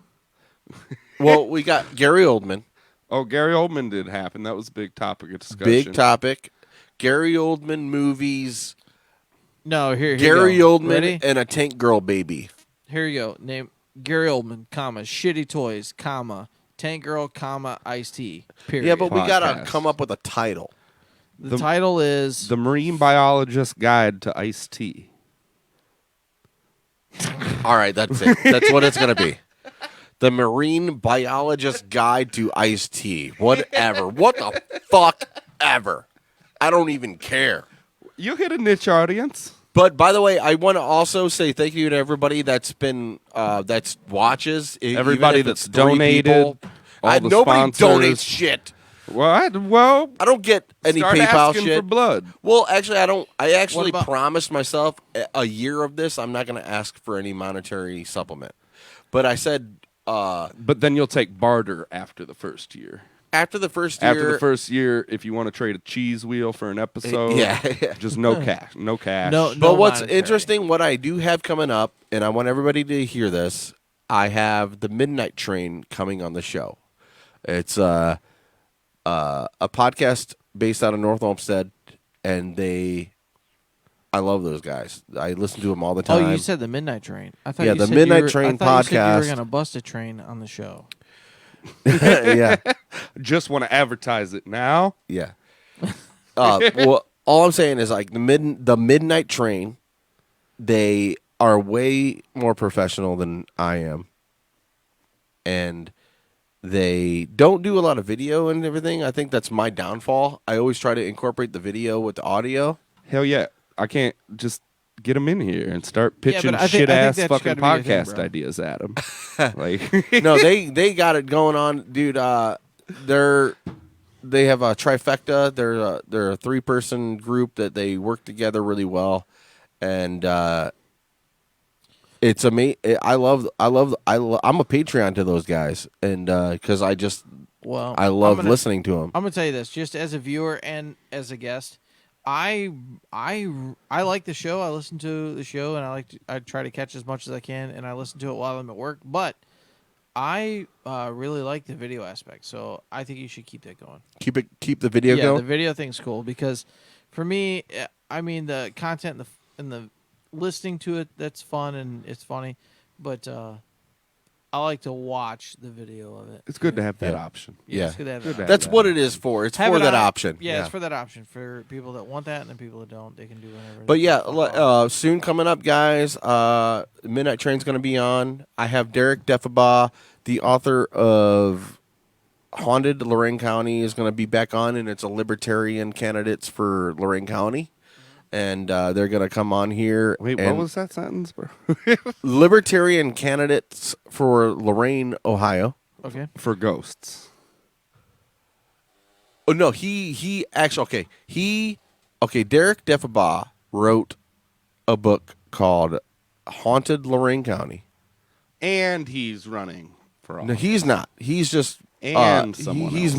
Well, we got Gary Oldman.
Oh, Gary Oldman did happen. That was a big topic of discussion.
Big topic. Gary Oldman movies.
No, here
Gary
you go.
Oldman
Ready?
and a Tank Girl baby.
Here you go. Name Gary Oldman, comma, shitty toys, comma, Tank Girl, comma, Ice-T. Period.
Yeah, but we gotta
Podcast.
come up with a title.
The title is
The Marine Biologist Guide to Ice-T.
All right, that's it. That's what it's gonna be. The Marine Biologist Guide to Ice-T. Whatever. What the fuck ever. I don't even care.
You hit a niche audience.
But by the way, I want to also say thank you to everybody that's been that's watches.
Everybody
even if
that's
it's 3
donated,
people.
all the
Nobody
sponsors.
donates shit.
Well,
I don't get any
start
PayPal
asking
shit.
for blood.
Well, actually, I don't. I actually
about-
promised myself a year of this. I'm not going to ask for any monetary supplement. But I said
But then you'll take barter after the first year.
after the first year.
After the first year, if you want to trade a cheese wheel for an episode,
Yeah.
just no cash. No cash.
No,
But what's
monetary.
interesting, what I do have coming up, and I want everybody to hear this, I have the Midnight Train coming on the show. It's a podcast based out of North Olmsted, and I love those guys. I listen to them all the time.
Oh, you said the Midnight Train. I thought
Yeah,
you
the
said
Midnight
you were,
Train
I thought you said you
podcast.
were going to bust a train on the show.
Yeah,
Just want to advertise it now.
yeah. Well, all I'm saying is like the Midnight Train. They are way more professional than I am, and they don't do a lot of video and everything. I think that's my downfall. I always try to incorporate the video with the audio.
Hell yeah. I can't just get them in here and start pitching
I think
shit-ass
that's
fucking
gotta be your thing,
podcast
bro.
ideas at them. Like,
No, they got it going on, dude. They have a trifecta. They're a 3-person group that they work together really well, and it's amazing. I'm a Patreon to those guys, and because I love listening to them.
I'm gonna tell you this, just as a viewer and as a guest, I like the show. I listen to the show, and I try to catch as much as I can, and I listen to it while I'm at work. But I really like the video aspect, so I think you should keep that going.
Keep the video going.
The video thing's cool because for me, I mean the content and the listening to it, that's fun and it's funny, but I like to watch the video of it.
it's good to have that option.
Yeah,
It's good to have that
that's
option.
what it is for. It's
Have
for
it
that
on-
option.
Yeah, it's for that option for people that want that, and then people that don't, they can do whatever.
But yeah, soon coming up, guys. Midnight Train's going to be on. I have Derek Defabaugh, the author of Haunted Lorraine County, is going to be back on, and it's a libertarian candidates for Lorraine County. And they're going to come on here.
Wait, what was that sentence, bro?
Libertarian candidates for Lorain, Ohio.
Okay.
For ghosts.
Oh no, he actually Derek Defabaugh wrote a book called Haunted Lorraine County.
And he's running for office.
No, he's not. He's just
And someone
he's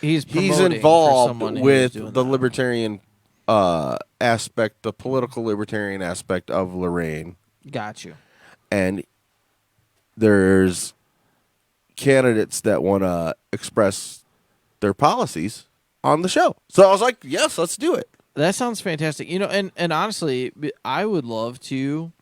He's promoting for
involved
someone who's
with
doing
the
that.
libertarian aspect, the political libertarian aspect of Lorraine.
Got you.
And there's candidates that want to express their policies on the show. So I was like, yes, let's do it.
That sounds fantastic. You know, and honestly, I would love to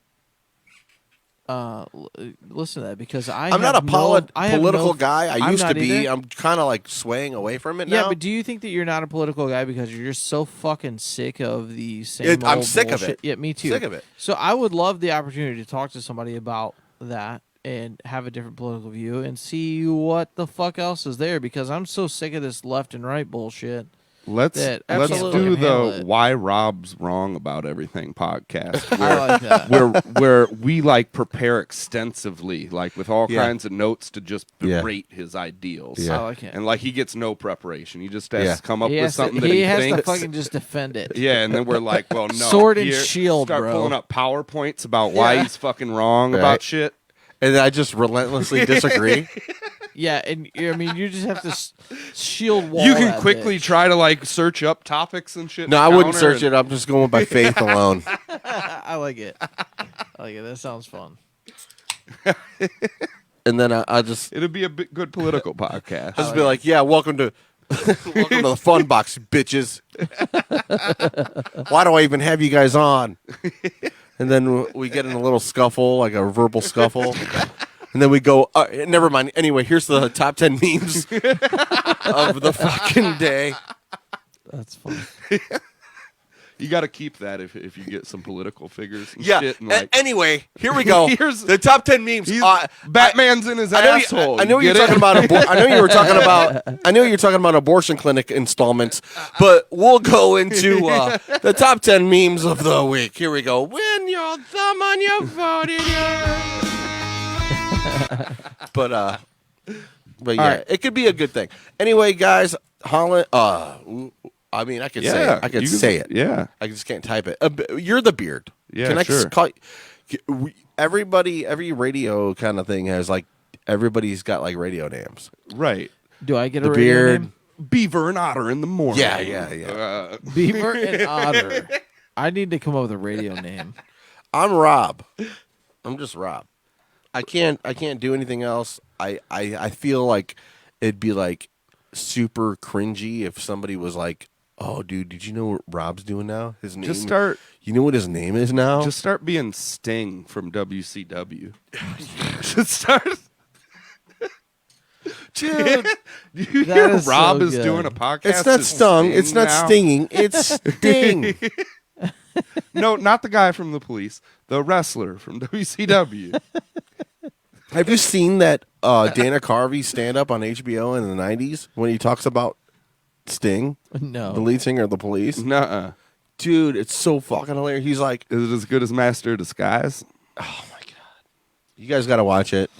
listen to that because
I'm not a political guy. I
I'm
used to
not
be.
either.
I'm kind of like swaying away from it
Yeah,
now.
but do you think that you're not a political guy because you're just so fucking sick of the same
I'm
old
sick of
bullshit?
it.
Yeah, me too.
Sick of it.
So I would love the opportunity to talk to somebody about that and have a different political view and see what the fuck else is there because I'm so sick of this left and right bullshit.
Let's
that I can't
do
fucking handle
the
it.
Why Rob's Wrong About Everything podcast.
I like that.
where we like prepare extensively, like with all
Yeah.
kinds of notes to just
Yeah.
berate his ideals.
Yeah.
I like it.
And like he gets no preparation. He just has
Yeah.
to come up
He
with
has to-
something that
he
he
has
thinks.
to fucking just defend it.
Yeah, and then we're like, well, no.
Sword and
here,
shield,
start
bro.
pulling up PowerPoints about why
Yeah.
he's fucking wrong
Right.
about shit.
And I just relentlessly disagree.
Yeah, and I mean, you just have to shield wall.
You can
that
quickly
bitch.
try to like search up topics and shit.
No,
to
I wouldn't
counter
search
and-
it. I'm just going by faith alone.
I like it. I like it. That sounds fun.
And then I just
It'd be a good political podcast.
just be like, yeah, welcome to welcome to the fun box, bitches. Why do I even have you guys on? And then we get in a little scuffle, like a verbal scuffle. And then we go, never mind. Anyway, here's the top 10 memes of the fucking day.
That's fun.
You got to keep that if you get some political figures and
Yeah.
shit. And like,
Anyway, here we go.
Here's-
the top 10 memes.
Batman's in his asshole.
I know
You
you're
get
talking
it?
about. I know you were talking about. I know you're talking about abortion clinic installments, but we'll go into the top 10 memes of the week. Here we go. When your thumb on your voting. But yeah,
right.
it could be a good thing. Anyway, guys, Holland. I mean, I could say
Yeah,
it. I could
you can-
say it.
yeah.
I just can't type it. You're the beard.
Yeah,
Can I
sure.
call everybody? Every radio kind of thing has like everybody's got like radio names.
Right.
Do I get
The
a radio
beard.
name?
Beaver and Otter in the morning.
Yeah.
Beaver and Otter. I need to come up with a radio name.
I'm Rob. I'm just Rob. I can't do anything else. I feel like it'd be like super cringy if somebody was like, "Oh, dude, did you know what Rob's doing now? His name.
Just start.
You know what his name is now?
Just start being Sting from WCW. Just start.
Dude,
Do you
That
hear
is so
Rob is
good.
doing a podcast?
it's not
as
stung.
Sting
It's not
now?
stinging. It's sting.
No, not the guy from the police. The wrestler from WCW.
Have you seen that Dana Carvey's stand up on HBO in the 90s when he talks about Sting?
No.
The lead singer of the Police?
Nuh-uh.
Dude, it's so fucking hilarious. He's like,
is it as good as Master of Disguise?
Oh my god. You guys got to watch it.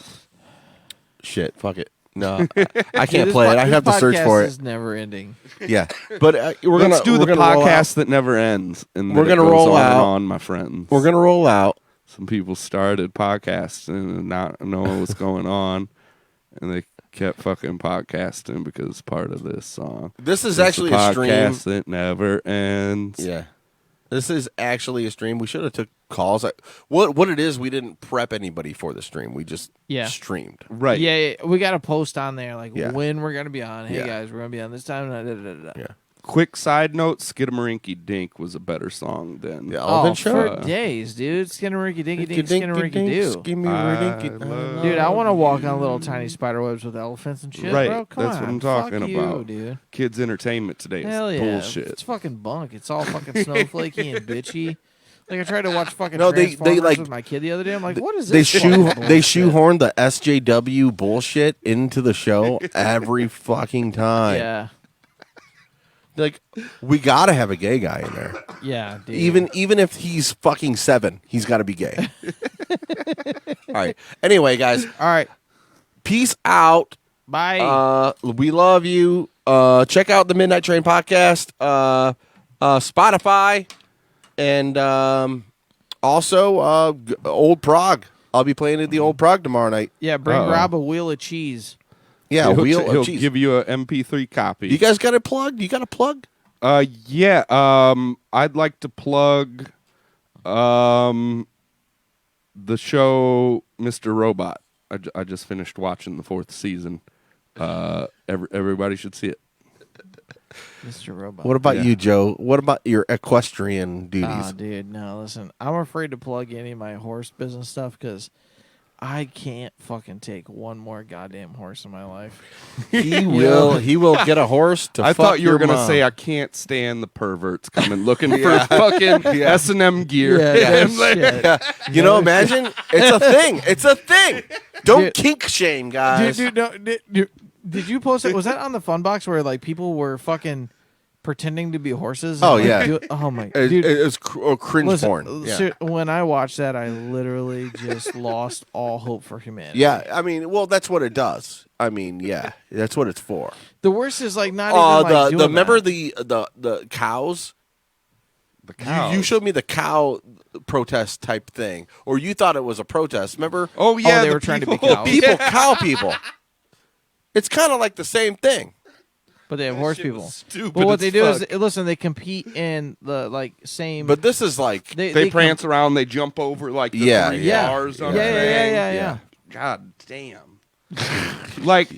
Shit, fuck it. No, I can't play it. I have to search for it.
This podcast is never ending.
Yeah, but
Let's do the
we're gonna
podcast that never ends. And
we're
then
gonna
it goes
roll
on
out.
and on, my friends.
We're gonna roll out.
Some people started podcasts and not knowing what's going on, and they kept fucking podcasting because part of this song.
This is
It's
actually a
podcast
stream
that never ends.
Yeah, this is actually a stream. We should have took calls. What it is, we didn't prep anybody for the stream. We just streamed.
Right.
Yeah, we got a post on there like
Yeah.
when we're gonna be on. Hey
Yeah.
guys, we're gonna be on this time.
Yeah.
Quick side note: Skidamarinky Dink was a better song than
the
Oh, for days, dude. Skinnamarink dinky dink, skinnamarink doo. Dude, I want to walk on little tiny spider webs with elephants and shit,
Right,
bro. Come
that's
on.
what I'm talking
Fuck you,
about.
dude.
Kids' entertainment today
Hell
is
yeah.
bullshit.
It's fucking bunk. It's all fucking snowflakey and bitchy. Like I tried to watch fucking
No, they
Transformers
like
with my kid the other day. I'm like, what is
they
this? fucking
they
bullshit?
shoehorn the SJW bullshit into the show every fucking time.
Yeah.
Like we gotta have a gay guy in there.
Yeah, dude.
Even if he's fucking 7, he's got to be gay. All right. Anyway, guys.
All right.
Peace out.
Bye.
We love you. Check out the Midnight Train podcast. Spotify, and also Old Prague. I'll be playing at the Old Prague tomorrow night.
Yeah, bring Rob a wheel of cheese.
Yeah,
he'll,
a wheel
he'll
of cheese.
give you a MP3 copy.
You guys got it plugged? You got a plug?
Yeah. I'd like to plug the show Mr. Robot. I just finished watching the 4th season. Everybody should see it.
Mr. Robot.
What about you, Joe? What about your equestrian duties?
Oh, dude, no, listen. I'm afraid to plug any of my horse business stuff because I can't fucking take one more goddamn horse in my life.
He will get a horse to
I
fuck
thought you were
your
gonna
mom.
say I can't stand the perverts coming looking for fucking S&M gear.
Yeah. You know, imagine it's a thing. It's a thing. Don't kink shame, guys.
Dude, no, did you post it? Was that on the fun box where like people were fucking pretending to be horses?
Oh
and, like,
yeah.
oh my,
It,
dude.
it's cringe
Listen,
porn. Yeah.
when I watched that, I literally just lost all hope for humanity.
Yeah, I mean, well, that's what it does. I mean, yeah, that's what it's for.
The worst is like not even like doing
remember
that.
the cows.
The cows.
You showed me the cow protest type thing, or you thought it was a protest. Remember?
Oh yeah,
they were trying to be cows.
People, cow people. It's kind of like the same thing.
But they have horse
shit
people.
was stupid
But what
as
they do
fuck.
is listen. They compete in the like same.
But this is like
They prance around. They jump over like the
Yeah,
3
yeah.
bars on
Yeah,
the
yeah,
thing.
yeah.
God damn. Like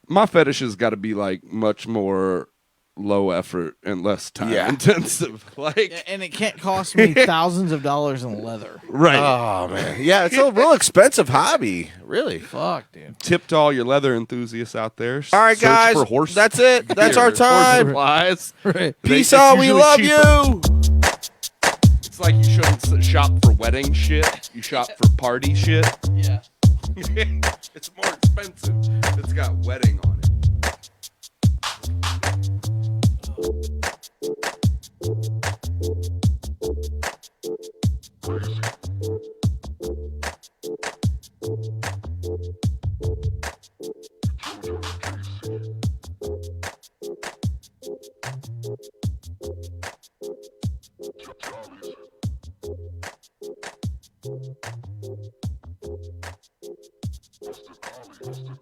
my fetish has got to be like much more low effort and less time intensive. Like,
and it can't cost me thousands of dollars in leather.
right.
Oh man, yeah, it's a real expensive hobby. Really.
Fuck, dude.
Tip to all your leather enthusiasts out there.
All right,
Search
guys.
for horse
That's it. That's our
gear, horse
time.
supplies.
Right.
Peace
It's
out. We
usually
love
cheaper.
you.
It's like you shouldn't shop for wedding shit. You shop for party shit.
Yeah.
It's more expensive. It's got wedding on it.
Mr.